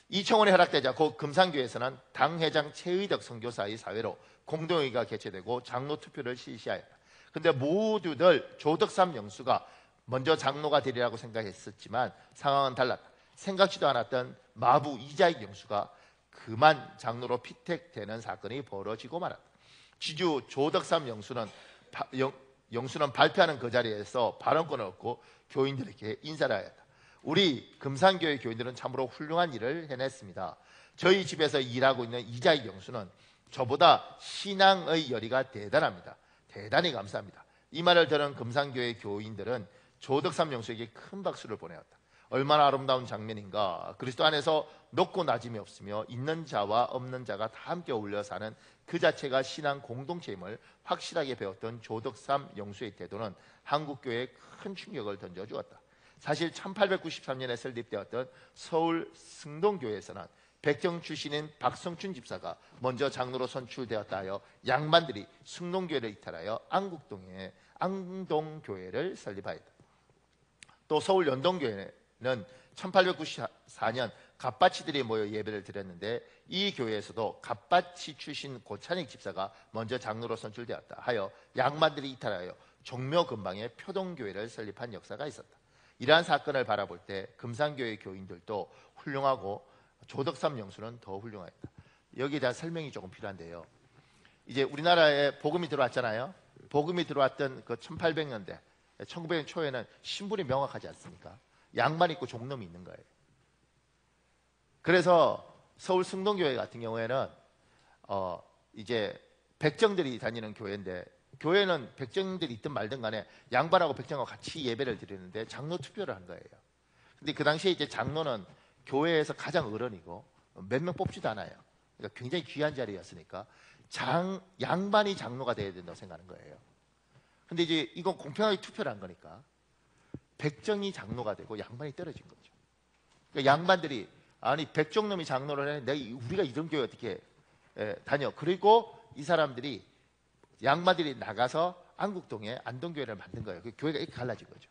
이 청원이 허락되자 그 금산교회에서는 당회장 최의덕 선교사의 사회로 공동회의가 개최되고 장로 투표를 실시하였다. 근데 모두들 조덕삼 영수가 먼저 장로가 되리라고 생각했었지만 상황은 달랐다. 생각지도 않았던 마부 이자익 영수가 그만 장로로 피택되는 사건이 벌어지고 말았다. 지주 조덕삼 영수는 발표하는 그 자리에서 발언권을 얻고 교인들에게 인사를 하였다. 우리 금산교회 교인들은 참으로 훌륭한 일을 해냈습니다. 저희 집에서 일하고 있는 이자익 영수는 저보다 신앙의 열의가 대단합니다. 대단히 감사합니다. 이 말을 들은 금산교회 교인들은 조덕삼 영수에게 큰 박수를 보내었다. 얼마나 아름다운 장면인가. 그리스도 안에서 높고 낮음이 없으며 있는 자와 없는 자가 다 함께 어울려 사는 그 자체가 신앙 공동체임을 확실하게 배웠던 조덕삼 영수의 태도는 한국교회에 큰 충격을 던져주었다. 사실 1893년에 설립되었던 서울 승동교회에서는 백정 출신인 박성춘 집사가 먼저 장로로 선출되었다 하여 양반들이 승동교회를 이탈하여 앙동교회를 설립하였다. 또 서울 연동교회는 1894년 갑바치들이 모여 예배를 드렸는데 이 교회에서도 갑바치 출신 고찬익 집사가 먼저 장로로 선출되었다 하여 양반들이 이탈하여 종묘 근방에 표동교회를 설립한 역사가 있었다. 이러한 사건을 바라볼 때 금산교회 교인들도 훌륭하고 조덕삼 영수는 더 훌륭하였다. 여기에 대한 설명이 조금 필요한데요. 이제 우리나라에 복음이 들어왔잖아요. 복음이 들어왔던 그 1800년대, 1900년 초에는 신분이 명확하지 않습니까? 양반 있고 종놈이 있는 거예요. 그래서 서울 승동교회 같은 경우에는 이제 백정들이 다니는 교회인데, 교회는 백정들이 있든 말든 간에 양반하고 백정하고 같이 예배를 드리는데 장로 투표를 한 거예요. 근데 그 당시에 이제 장로는 교회에서 가장 어른이고 몇 명 뽑지도 않아요. 그러니까 굉장히 귀한 자리였으니까 양반이 장로가 돼야 된다고 생각하는 거예요. 근데 이제 이건 공평하게 투표를 한 거니까 백정이 장로가 되고 양반이 떨어진 거죠. 그러니까 양반들이 아니 백정놈이 장로를 해, 우리가 이런 교회 어떻게 다녀? 그리고 이 사람들이 양반들이 나가서 안국동에 안동교회를 만든 거예요. 그 교회가 이렇게 갈라진 거죠.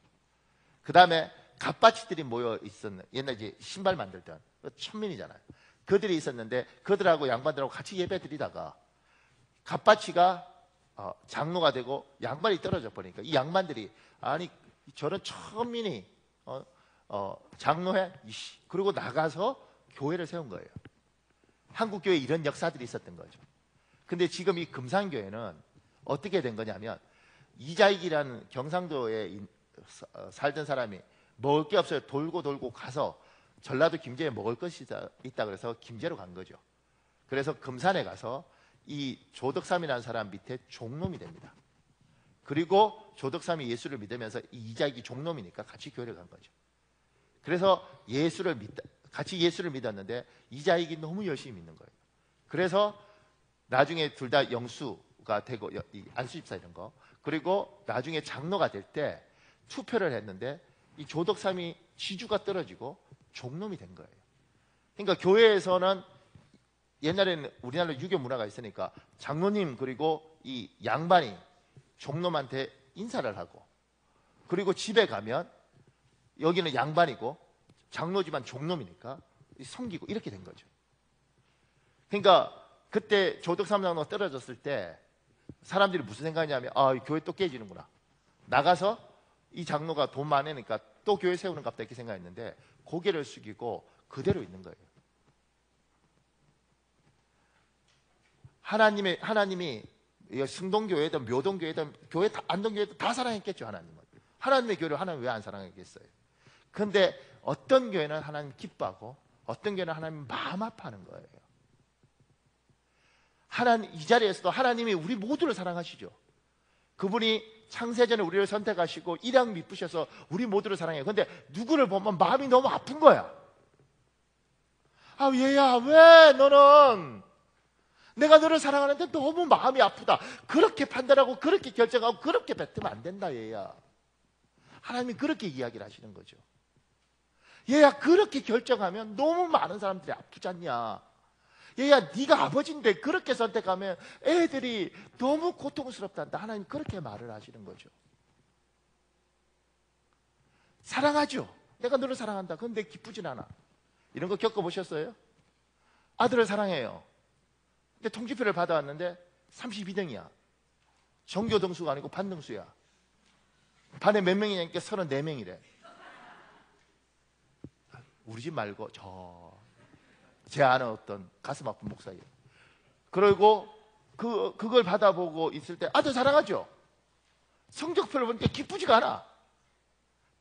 그 다음에 갑바치들이 모여 있었는, 옛날 이제 신발 만들던 천민이잖아요. 그들이 있었는데 그들하고 양반들하고 같이 예배 드리다가 갑바치가 장로가 되고 양반이 떨어져 버리니까 이 양반들이 아니 저런 천민이 장로해? 그리고 나가서 교회를 세운 거예요. 한국교회에 이런 역사들이 있었던 거죠. 근데 지금 이 금산교회는 어떻게 된 거냐면 이자익이라는 경상도에 살던 사람이 먹을 게 없어요. 돌고 가서 전라도 김제에 먹을 것이 있다 그래서 김제로 간 거죠. 그래서 금산에 가서 이 조덕삼이라는 사람 밑에 종놈이 됩니다. 그리고 조덕삼이 예수를 믿으면서 이자익이 종놈이니까 같이 교회를 간 거죠. 그래서 같이 예수를 믿었는데 이자익이 너무 열심히 믿는 거예요. 그래서 나중에 둘 다 영수가 되고 안수집사 이런 거, 그리고 나중에 장로가 될 때 투표를 했는데 이 조덕삼이 지주가 떨어지고 종놈이 된 거예요. 그러니까 교회에서는 옛날에는 우리나라 유교 문화가 있으니까 장로님 그리고 이 양반이 종놈한테 인사를 하고, 그리고 집에 가면 여기는 양반이고 장로지만 종놈이니까 섬기고 이렇게 된 거죠. 그러니까 그때 조덕삼 장로가 떨어졌을 때 사람들이 무슨 생각이냐면 교회 또 깨지는구나, 나가서 이 장로가 돈 많으니까 또 교회 세우는 갑다 이렇게 생각했는데 고개를 숙이고 그대로 있는 거예요. 하나님이 승동교회든 묘동교회든 교회 안동교회든 다 사랑했겠죠. 하나님의 교회를 하나님 왜 안 사랑했겠어요? 근데 어떤 교회는 하나님 기뻐하고 어떤 교회는 하나님 마음 아파하는 거예요. 이 자리에서도 하나님이 우리 모두를 사랑하시죠. 그분이 창세전에 우리를 선택하시고 일양 미쁘셔서 우리 모두를 사랑해요. 근데 누구를 보면 마음이 너무 아픈 거야. 얘야, 왜 너는 내가 너를 사랑하는데 너무 마음이 아프다. 그렇게 판단하고 그렇게 결정하고 그렇게 뱉으면 안 된다, 얘야. 하나님이 그렇게 이야기를 하시는 거죠. 얘야, 그렇게 결정하면 너무 많은 사람들이 아프지 않냐. 얘야, 네가 아버지인데 그렇게 선택하면 애들이 너무 고통스럽단다. 하나님 그렇게 말을 하시는 거죠. 사랑하죠. 내가 너를 사랑한다. 그런데 기쁘진 않아. 이런 거 겪어보셨어요? 아들을 사랑해요. 근데 통지표를 받아왔는데 32등이야. 전교 등수가 아니고 반등수야. 반에 몇 명이냐니까 34명이래. 우리 집 말고 제 아는 어떤 가슴 아픈 목사예요. 그리고 그걸 받아보고 있을 때 아들 사랑하죠. 성적표를 보니까 기쁘지가 않아.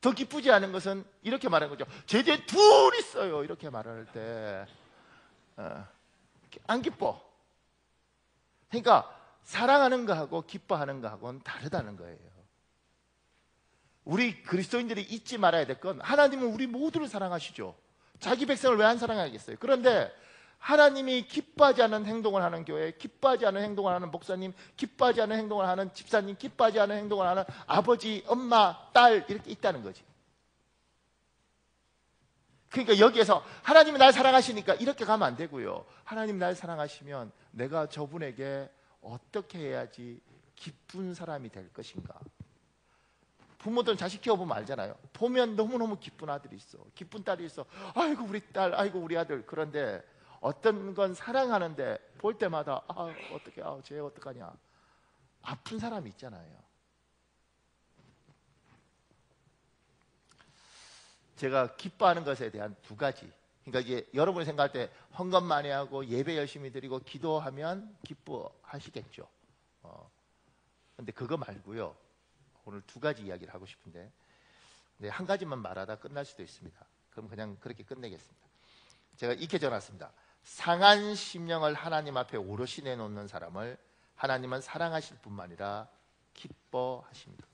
더 기쁘지 않은 것은 이렇게 말하는 거죠. 제대 둘 있어요. 이렇게 말할 때 안 기뻐. 그러니까 사랑하는 거하고 기뻐하는 거하고는 다르다는 거예요. 우리 그리스도인들이 잊지 말아야 될 건 하나님은 우리 모두를 사랑하시죠. 자기 백성을 왜 안 사랑하겠어요? 그런데 하나님이 기뻐하지 않은 행동을 하는 교회, 기뻐하지 않은 행동을 하는 목사님, 기뻐하지 않은 행동을 하는 집사님, 기뻐하지 않은 행동을 하는 아버지, 엄마, 딸 이렇게 있다는 거지. 그러니까 여기에서 하나님이 날 사랑하시니까 이렇게 가면 안 되고요. 하나님이 날 사랑하시면 내가 저분에게 어떻게 해야지 기쁜 사람이 될 것인가. 부모들은 자식 키워보면 알잖아요. 보면 너무너무 기쁜 아들이 있어, 기쁜 딸이 있어. 아이고 우리 딸, 아이고 우리 아들. 그런데 어떤 건 사랑하는데 볼 때마다 어떻게, 쟤 어떡하냐. 아픈 사람이 있잖아요. 제가 기뻐하는 것에 대한 두 가지. 그러니까 이제 여러분이 생각할 때 헌금 많이 하고 예배 열심히 드리고 기도하면 기뻐하시겠죠. 근데 그거 말고요. 오늘 두 가지 이야기를 하고 싶은데, 한 가지만 말하다 끝날 수도 있습니다. 그럼 그냥 그렇게 끝내겠습니다. 제가 이렇게 전했습니다. 상한 심령을 하나님 앞에 오롯이 내놓는 사람을 하나님은 사랑하실 뿐만 아니라 기뻐하십니다.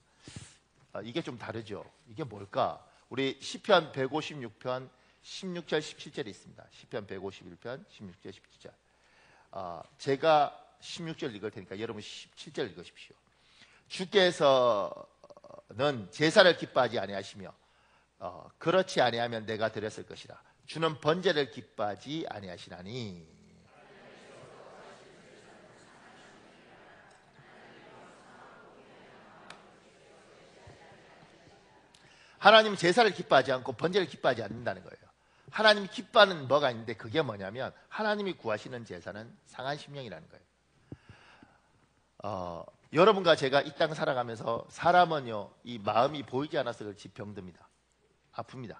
이게 좀 다르죠. 이게 뭘까? 우리 시편 156편 16절 17절이 있습니다. 시편 151편 16절 17절. 제가 16절 읽을 테니까 여러분 17절 읽으십시오. 주께서는 제사를 기뻐하지 아니하시며 그렇지 아니하면 내가 드렸을 것이라. 주는 번제를 기뻐하지 아니하시나니. 하나님은 제사를 기뻐하지 않고 번제를 기뻐하지 않는다는 거예요. 하나님이 기뻐하는 뭐가 있는데 그게 뭐냐면 하나님이 구하시는 제사는 상한 심령이라는 거예요. 여러분과 제가 이 땅 살아가면서 사람은요, 이 마음이 보이지 않아서 그렇지 병듭니다. 아픕니다.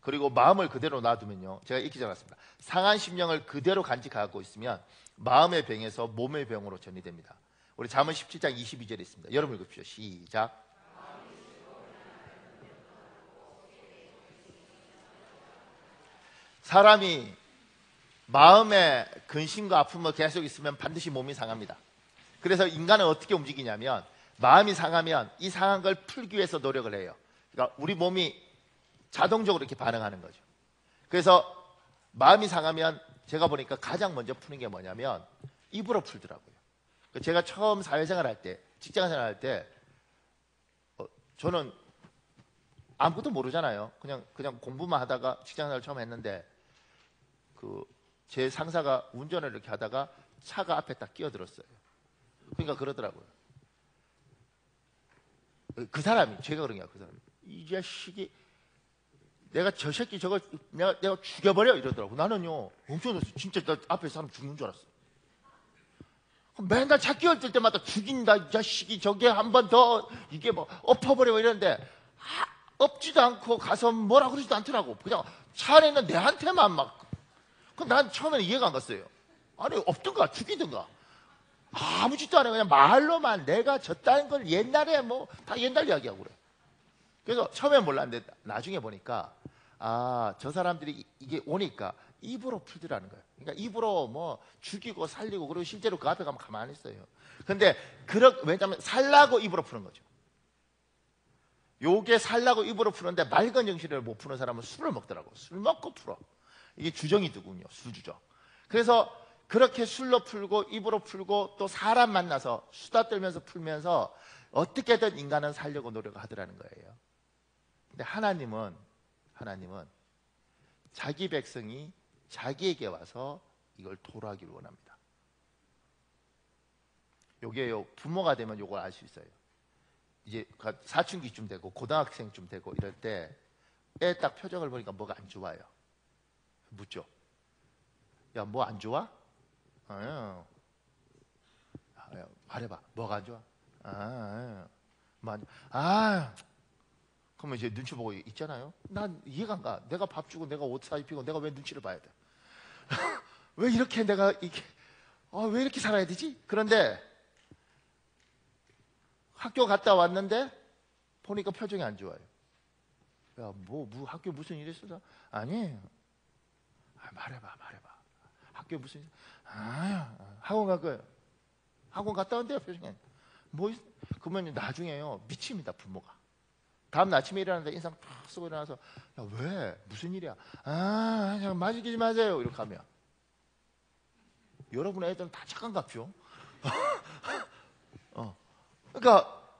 그리고 마음을 그대로 놔두면요, 제가 이렇게 전했습니다. 상한 심령을 그대로 간직하고 있으면 마음의 병에서 몸의 병으로 전이됩니다. 우리 잠언 17장 22절에 있습니다. 여러분 읽으십시오. 시작. 사람이 마음에 근심과 아픔을 계속 있으면 반드시 몸이 상합니다. 그래서 인간은 어떻게 움직이냐면 마음이 상하면 이 상한 걸 풀기 위해서 노력을 해요. 그러니까 우리 몸이 자동적으로 이렇게 반응하는 거죠. 그래서 마음이 상하면 제가 보니까 가장 먼저 푸는 게 뭐냐면 입으로 풀더라고요. 제가 처음 사회생활 할 때, 직장생활 할 때 저는 아무것도 모르잖아요. 그냥 공부만 하다가 직장생활 처음 했는데 제 상사가 운전을 이렇게 하다가 차가 앞에 딱 끼어들었어요. 그러니까 그러더라고요. 그 사람이, 제가 그런 게야. 그 사람이 이 자식이 내가 저 새끼 저걸 내가 죽여버려 이러더라고. 나는요 엄청 놀랐어요. 진짜 나 앞에 사람 죽는 줄 알았어. 맨날 차 끼어들 때마다 죽인다 이 자식이, 저게 한 번 더 이게 뭐 엎어버리고 이러는데 엎지도 않고 가서 뭐라 그러지도 않더라고. 그냥 차 안에 있는 내한테만 막. 난 처음에는 이해가 안 갔어요. 아니 엎든가 죽이든가 아무 짓도 안 해. 그냥 말로만 내가 졌다는 걸 옛날에 뭐 다 옛날 이야기하고 그래. 그래서 처음엔 몰랐는데 나중에 보니까 저 사람들이 이게 오니까 입으로 풀더라는 거예요. 그러니까 입으로 뭐 죽이고 살리고, 그리고 실제로 그 앞에 가면 가만히 있어요. 근데 왜냐하면 살라고 입으로 푸는 거죠. 요게 살라고 입으로 푸는데 맑은 정신을 못 푸는 사람은 술을 먹더라고. 술 먹고 풀어. 이게 주정이더군요. 술주정. 그래서 그렇게 술로 풀고 입으로 풀고 또 사람 만나서 수다 떨면서 풀면서 어떻게든 인간은 살려고 노력하더라는 거예요. 근데 하나님은 자기 백성이 자기에게 와서 이걸 토로하기를 원합니다. 요게요, 부모가 되면 요걸 알 수 있어요. 이제 사춘기쯤 되고 고등학생쯤 되고 이럴 때 애 딱 표정을 보니까 뭐가 안 좋아요. 묻죠. 야, 뭐 안 좋아? 말해봐. 뭐가 안 좋아? 뭐 안 좋아? 그러면 이제 눈치 보고 있잖아요. 난 이해가 안 가. 내가 밥 주고 내가 옷 사입히고 내가 왜 눈치를 봐야 돼? 왜 이렇게 내가 이게 왜 이렇게 살아야 되지? 그런데 학교 갔다 왔는데 보니까 표정이 안 좋아요. 야, 뭐 학교 무슨 일 있어? 아니에요. 말해봐. 학교 무슨 일? 학원 갈 거예요. 학원 갔다 왔는데요, 표정이. 그러면 나중에요, 미칩니다, 부모가. 다음 날 아침에 일어나는데 인상 팍 쓰고 일어나서, 야, 왜? 무슨 일이야? 그냥 맞이기지 마세요. 이렇게 하면. 여러분 애들은 다 착한갑죠? 그러니까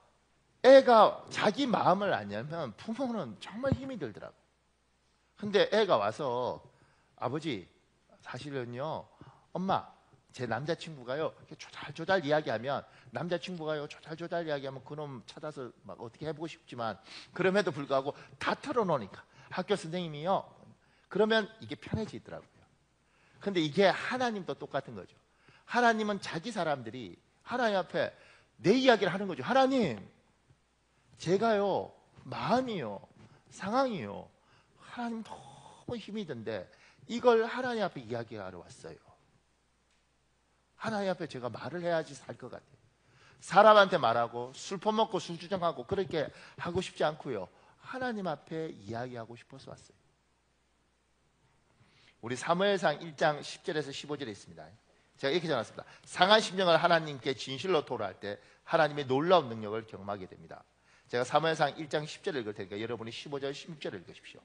애가 자기 마음을 알려면 부모는 정말 힘이 들더라고. 근데 애가 와서 아버지 사실은요 엄마 제 남자친구가요 이렇게 조달조달 이야기하면 남자친구가요 조달조달 이야기하면 그놈 찾아서 막 어떻게 해보고 싶지만 그럼에도 불구하고 다 털어놓으니까 학교 선생님이요 그러면 이게 편해지더라고요. 근데 이게 하나님도 똑같은 거죠. 하나님은 자기 사람들이 하나님 앞에 내 이야기를 하는 거죠. 하나님 제가요 마음이요 상황이요 하나님 너무 힘이 든데 이걸 하나님 앞에 이야기하러 왔어요. 하나님 앞에 제가 말을 해야지 살 것 같아요. 사람한테 말하고 술 퍼먹고 술 주정하고 그렇게 하고 싶지 않고요. 하나님 앞에 이야기하고 싶어서 왔어요. 우리 사무엘상 1장 10절에서 15절에 있습니다. 제가 이렇게 적어놨습니다. 상한 심령을 하나님께 진실로 토로할 때 하나님의 놀라운 능력을 경험하게 됩니다. 제가 사무엘상 1장 10절을 읽을 테니까 여러분이 15절, 16절을 읽으십시오.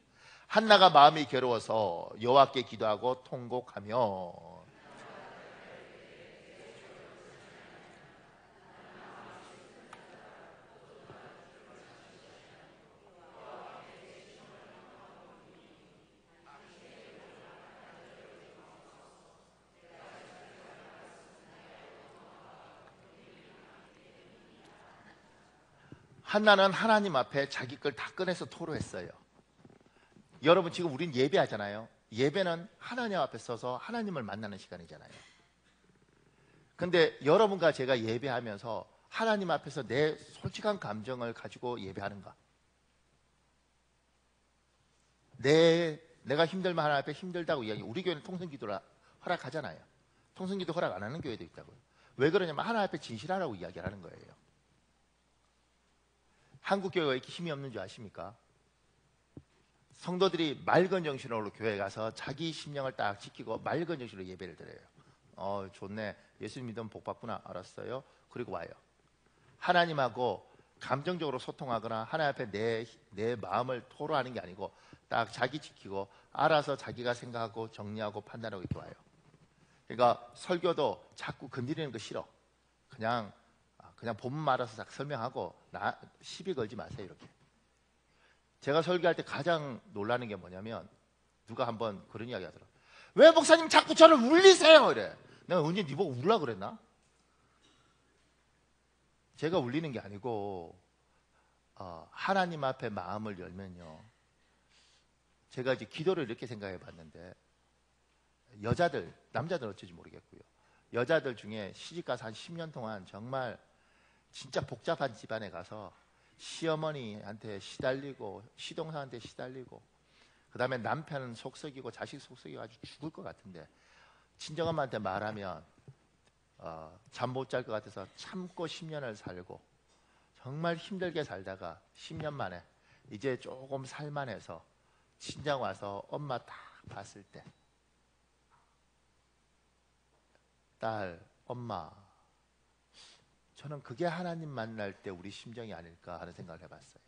한나가 마음이 괴로워서 여호와께 기도하고 통곡하며 한나는 하나님 앞에 자기 걸 다 꺼내서 토로했어요. 여러분 지금 우린 예배하잖아요. 예배는 하나님 앞에 서서 하나님을 만나는 시간이잖아요. 근데 여러분과 제가 예배하면서 하나님 앞에서 내 솔직한 감정을 가지고 예배하는가? 내가 힘들면 하나님 앞에 힘들다고 이야기. 우리 교회는 통성기도를 허락하잖아요. 통성기도 허락 안 하는 교회도 있다고요. 왜 그러냐면 하나님 앞에 진실하라고 이야기를 하는 거예요. 한국 교회가 이렇게 힘이 없는 줄 아십니까? 성도들이 맑은 정신으로 교회에 가서 자기 심령을 딱 지키고 맑은 정신으로 예배를 드려요. 좋네. 예수님 믿으면 복 받구나. 알았어요. 그리고 와요. 하나님하고 감정적으로 소통하거나 하나님 앞에 내 마음을 토로하는 게 아니고 딱 자기 지키고 알아서 자기가 생각하고 정리하고 판단하고 이렇게 와요. 그러니까 설교도 자꾸 건드리는 거 싫어. 그냥 본문 말아서 딱 설명하고 시비 걸지 마세요. 이렇게. 제가 설교할 때 가장 놀라는 게 뭐냐면 누가 한번 그런 이야기 하더라고요. 왜 목사님 자꾸 저를 울리세요? 이래. 내가 언제 네 보고 울라 그랬나? 제가 울리는 게 아니고 하나님 앞에 마음을 열면요. 제가 이제 기도를 이렇게 생각해 봤는데 여자들, 남자들은 어쩔지 모르겠고요. 여자들 중에 시집가서 한 10년 동안 정말 진짜 복잡한 집안에 가서 시어머니한테 시달리고 시동생한테 시달리고 그 다음에 남편은 속썩이고 자식 속썩이고 아주 죽을 것 같은데 친정엄마한테 말하면 잠 못 잘 것 같아서 참고 10년을 살고 정말 힘들게 살다가 10년 만에 이제 조금 살만해서 친정 와서 엄마 딱 봤을 때 딸, 엄마 저는 그게 하나님 만날 때 우리 심정이 아닐까 하는 생각을 해봤어요.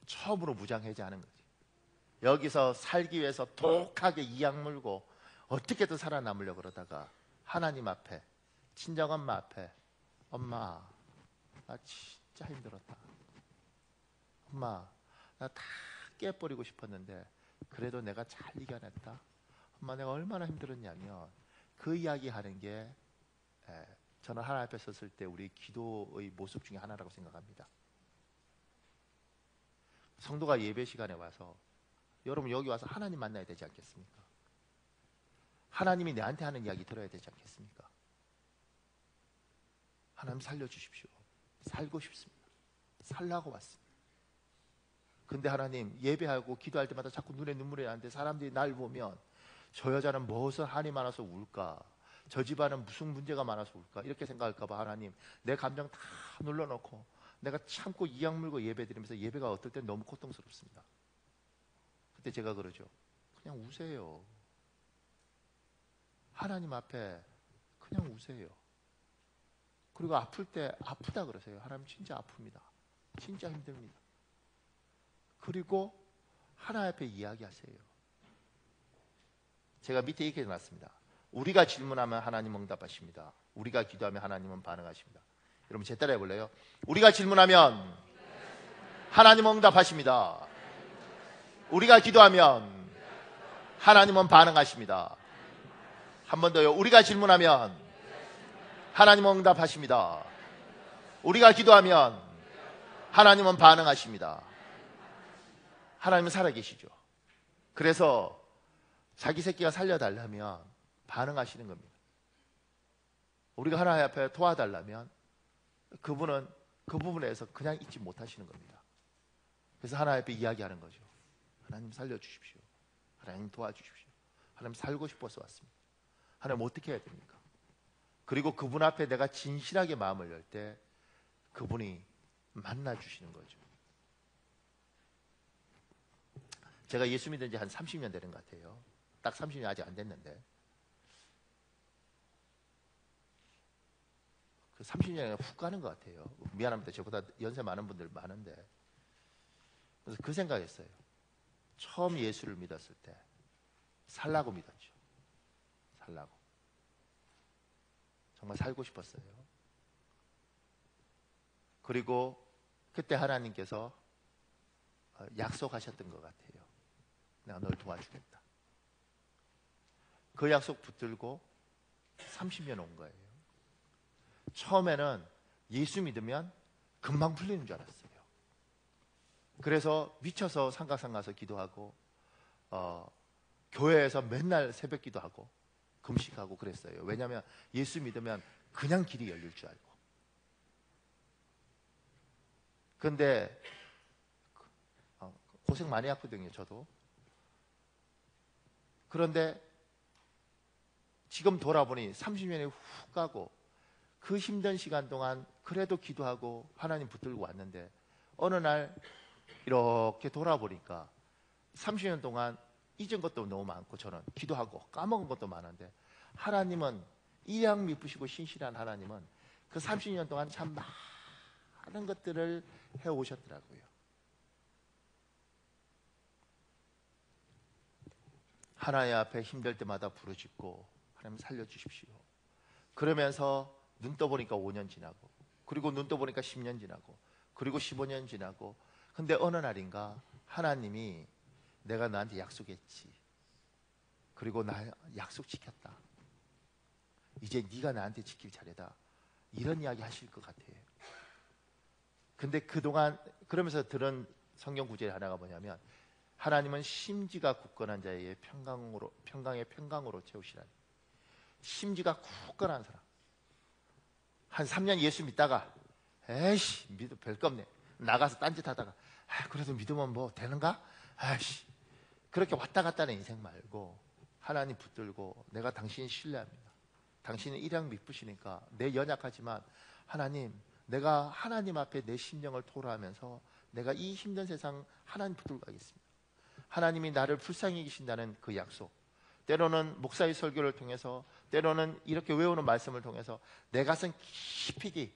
처음으로 무장해제하는 거지. 여기서 살기 위해서 독하게 이악 물고 어떻게든 살아남으려고 그러다가 하나님 앞에 친정엄마 앞에 엄마 나 진짜 힘들었다. 엄마 나 다 깨버리고 싶었는데 그래도 내가 잘 이겨냈다. 엄마 내가 얼마나 힘들었냐면 그 이야기 하는 게 저는 하나님 앞에 섰을 때 우리 기도의 모습 중에 하나라고 생각합니다. 성도가 예배 시간에 와서 여러분 여기 와서 하나님 만나야 되지 않겠습니까? 하나님이 내한테 하는 이야기 들어야 되지 않겠습니까? 하나님 살려주십시오. 살고 싶습니다. 살라고 왔습니다. 근데 하나님 예배하고 기도할 때마다 자꾸 눈에 눈물이 나는데 사람들이 날 보면 저 여자는 무엇을 한이 많아서 울까? 저 집안은 무슨 문제가 많아서 울까? 이렇게 생각할까 봐 하나님 내 감정 다 눌러놓고 내가 참고 이악 물고 예배드리면서 예배가 어떨 땐 너무 고통스럽습니다. 그때 제가 그러죠. 그냥 우세요. 하나님 앞에 그냥 우세요. 그리고 아플 때 아프다 그러세요. 하나님 진짜 아픕니다. 진짜 힘듭니다. 그리고 하나님 앞에 이야기하세요. 제가 밑에 이렇게 해놨습니다. 우리가 질문하면 하나님 응답하십니다. 우리가 기도하면 하나님은 반응하십니다. 여러분 제 따라 해볼래요? 우리가 질문하면 하나님 응답하십니다. 우리가 기도하면 하나님은 반응하십니다. 한 번 더요. 우리가 질문하면 하나님은 응답하십니다. 우리가 기도하면 하나님은 반응하십니다. 하나님은 살아계시죠. 그래서 자기 새끼가 살려달라면 반응하시는 겁니다. 우리가 하나님 앞에 도와달라면 그분은 그 부분에서 그냥 잊지 못하시는 겁니다. 그래서 하나님 앞에 이야기하는 거죠. 하나님 살려주십시오. 하나님 도와주십시오. 하나님 살고 싶어서 왔습니다. 하나님 어떻게 해야 됩니까? 그리고 그분 앞에 내가 진실하게 마음을 열 때 그분이 만나주시는 거죠. 제가 예수 믿은 지 한 30년 되는 것 같아요. 딱 30년 아직 안 됐는데 그 30년이 훅 가는 것 같아요. 미안합니다. 저보다 연세 많은 분들 많은데. 그래서 그 생각했어요. 처음 예수를 믿었을 때 살라고 믿었죠. 살라고. 정말 살고 싶었어요. 그리고 그때 하나님께서 약속하셨던 것 같아요. 내가 널 도와주겠다. 그 약속 붙들고 30년 온 거예요. 처음에는 예수 믿으면 금방 풀리는 줄 알았어요. 그래서 미쳐서 삼각산 가서 기도하고 교회에서 맨날 새벽 기도하고 금식하고 그랬어요. 왜냐하면 예수 믿으면 그냥 길이 열릴 줄 알고. 근데 고생 많이 했거든요. 저도. 그런데 지금 돌아보니 30년이 훅 가고 그 힘든 시간 동안 그래도 기도하고 하나님 붙들고 왔는데 어느 날 이렇게 돌아보니까 30년 동안 잊은 것도 너무 많고 저는 기도하고 까먹은 것도 많은데 하나님은 일양 미쁘시고 신실한 하나님은 그 30년 동안 참 많은 것들을 해오셨더라고요. 하나님 앞에 힘들 때마다 부르짖고 하나님 살려주십시오. 그러면서 눈 떠보니까 5년 지나고 그리고 눈 떠보니까 10년 지나고 그리고 15년 지나고 근데 어느 날인가 하나님이 내가 너한테 약속했지. 그리고 나 약속 지켰다. 이제 네가 나한테 지킬 차례다. 이런 이야기 하실 것 같아요. 근데 그동안 그러면서 들은 성경 구절 하나가 뭐냐면 하나님은 심지가 굳건한 자의 평강의 평강으로 채우시라니. 심지가 굳건한 사람. 한 3년 예수 믿다가 에이씨 믿어 별거 없네. 나가서 딴짓하다가 그래도 믿으면 뭐 되는가? 아이씨 그렇게 왔다 갔다 하는 인생 말고 하나님 붙들고 내가 당신 신뢰합니다. 당신은 일양 미쁘시니까 내 연약하지만 하나님 내가 하나님 앞에 내 심령을 토로하면서 내가 이 힘든 세상 하나님 붙들고 가겠습니다. 하나님이 나를 불쌍히 여기신다는 그 약속 때로는 목사의 설교를 통해서 때로는 이렇게 외우는 말씀을 통해서 내 가슴 깊이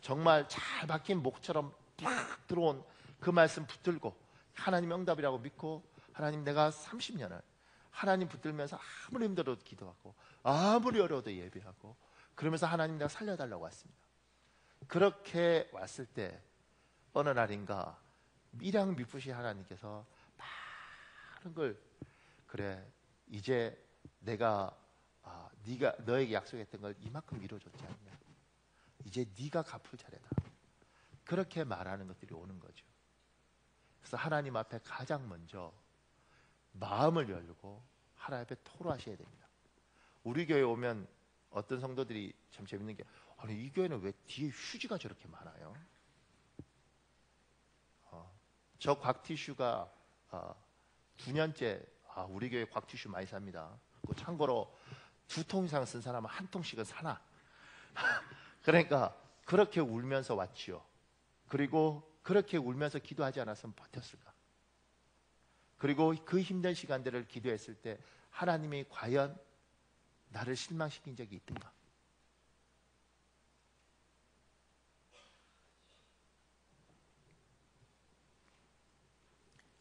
정말 잘 박힌 목처럼 딱 들어온 그 말씀 붙들고 하나님 응답이라고 믿고 하나님 내가 30년을 하나님 붙들면서 아무리 힘들어도 기도하고 아무리 어려워도 예배하고 그러면서 하나님 내가 살려달라고 왔습니다. 그렇게 왔을 때 어느 날인가 미량 미쁘신 하나님께서 많은 걸 그래 이제 내가 네가 너에게 약속했던 걸 이만큼 이루어줬지 않냐. 이제 네가 갚을 차례다. 그렇게 말하는 것들이 오는 거죠. 그래서 하나님 앞에 가장 먼저 마음을 열고 하나님 앞에 토로하셔야 됩니다. 우리 교회 오면 어떤 성도들이 참 재밌는 게 아니 이 교회는 왜 뒤에 휴지가 저렇게 많아요? 저 곽티슈가 9년째 우리 교회 곽티슈 많이 삽니다. 참고로 2통 이상 쓴 사람은 1통씩은 사나. 그러니까 그렇게 울면서 왔지요. 그리고 그렇게 울면서 기도하지 않았으면 버텼을까? 그리고 그 힘든 시간들을 기도했을 때 하나님이 과연 나를 실망시킨 적이 있던가?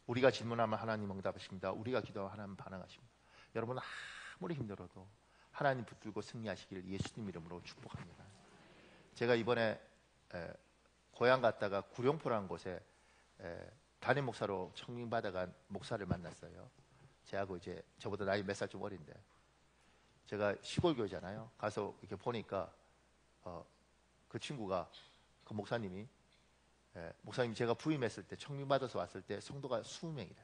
우리가 질문하면 하나님 응답하십니다. 우리가 기도하면 하나님 반응하십니다. 여러분 아무리 힘들어도 하나님 붙들고 승리하시기를 예수님 이름으로 축복합니다. 제가 이번에 고향 갔다가 구룡포라는 곳에 담임 목사로 청빙받아간 목사를 만났어요. 제하고 이제 저보다 나이 몇 살 좀 어린데, 제가 시골 교회잖아요. 가서 이렇게 보니까 그 친구가, 그 목사님이, 목사님 제가 부임했을 때, 청빙받아서 왔을 때 성도가 20명이래.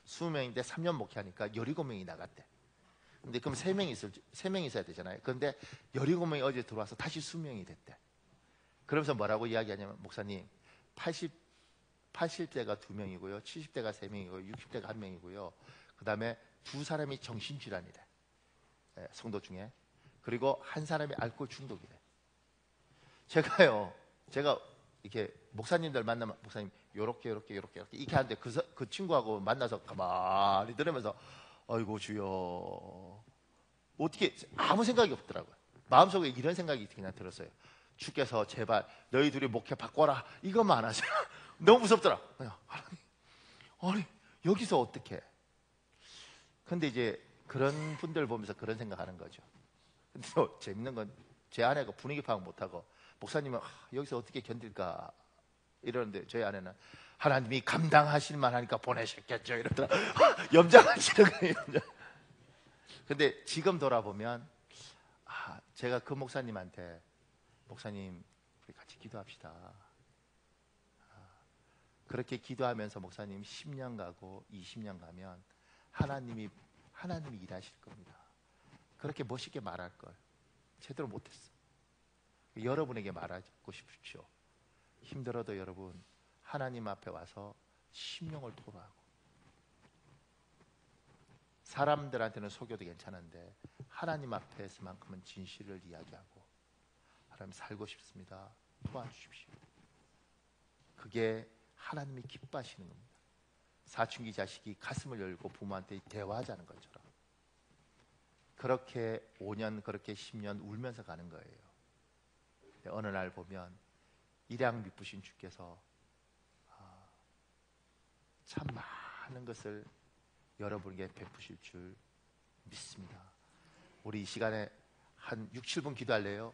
20명인데 3년 목회하니까 17명이 나갔대. 근데 그럼 3명이 있어야 되잖아요. 그런데 17명이 어제 들어와서 다시 20명이 됐대. 그러면서 뭐라고 이야기하냐면, 목사님 80대가 2명이고요, 70대가 3명이고요, 60대가 1명이고요, 그 다음에 2사람이 정신질환이래, 성도 중에. 그리고 1사람이 알코올 중독이래. 제가 이렇게 목사님들 만나면, 목사님 요렇게 이렇게 하는데, 그 친구하고 만나서 가만히 들으면서 아이고 주여, 어떻게, 아무 생각이 없더라고요. 마음속에 이런 생각이 그냥 들었어요. 주께서 제발 너희 둘이 목회 바꿔라, 이것만 안 하세요. 너무 무섭더라. 그냥 아니 여기서 어떻게. 근데 이제 그런 분들 보면서 그런 생각하는 거죠. 근데 또 재밌는 건, 제 아내가 분위기 파악 못하고, 목사님은 여기서 어떻게 견딜까 이러는데, 저희 아내는 하나님이 감당하실 만하니까 보내셨겠죠 이러더라. 염장하시는 거예요. 근데 지금 돌아보면, 제가 그 목사님한테, 목사님 우리 같이 기도합시다, 그렇게 기도하면서 목사님 10년 가고 20년 가면 하나님이 일하실 겁니다, 그렇게 멋있게 말할 걸 제대로 못했어. 여러분에게 말하고 싶죠. 힘들어도 여러분 하나님 앞에 와서 심령을 토로하고, 사람들한테는 속여도 괜찮은데 하나님 앞에서만큼은 진실을 이야기하고, 하나님 살고 싶습니다, 도와주십시오. 그게 하나님이 기뻐하시는 겁니다. 사춘기 자식이 가슴을 열고 부모한테 대화하자는 것처럼, 그렇게 5년, 그렇게 10년 울면서 가는 거예요. 어느 날 보면 일양 미쁘신 주께서 참 많은 것을 여러분에게 베푸실 줄 믿습니다. 우리 이 시간에 한 6, 7분 기도할래요?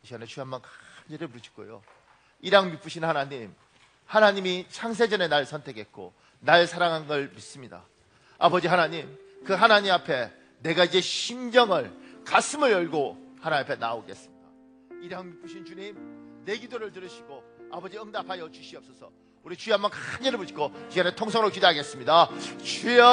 이 시간에 주여 한번 간절히 부르짖고요. 일양 미쁘신 하나님, 하나님이 창세전에 날 선택했고 날 사랑한 걸 믿습니다. 아버지 하나님, 그 하나님 앞에 내가 이제 심정을, 가슴을 열고 하나님 앞에 나오겠습니다. 일양 미쁘신 주님, 내 기도를 들으시고 아버지 응답하여 주시옵소서. 우리 주여 한번 간절히 부르짖고 이 시간에 통성으로 기도하겠습니다. 주여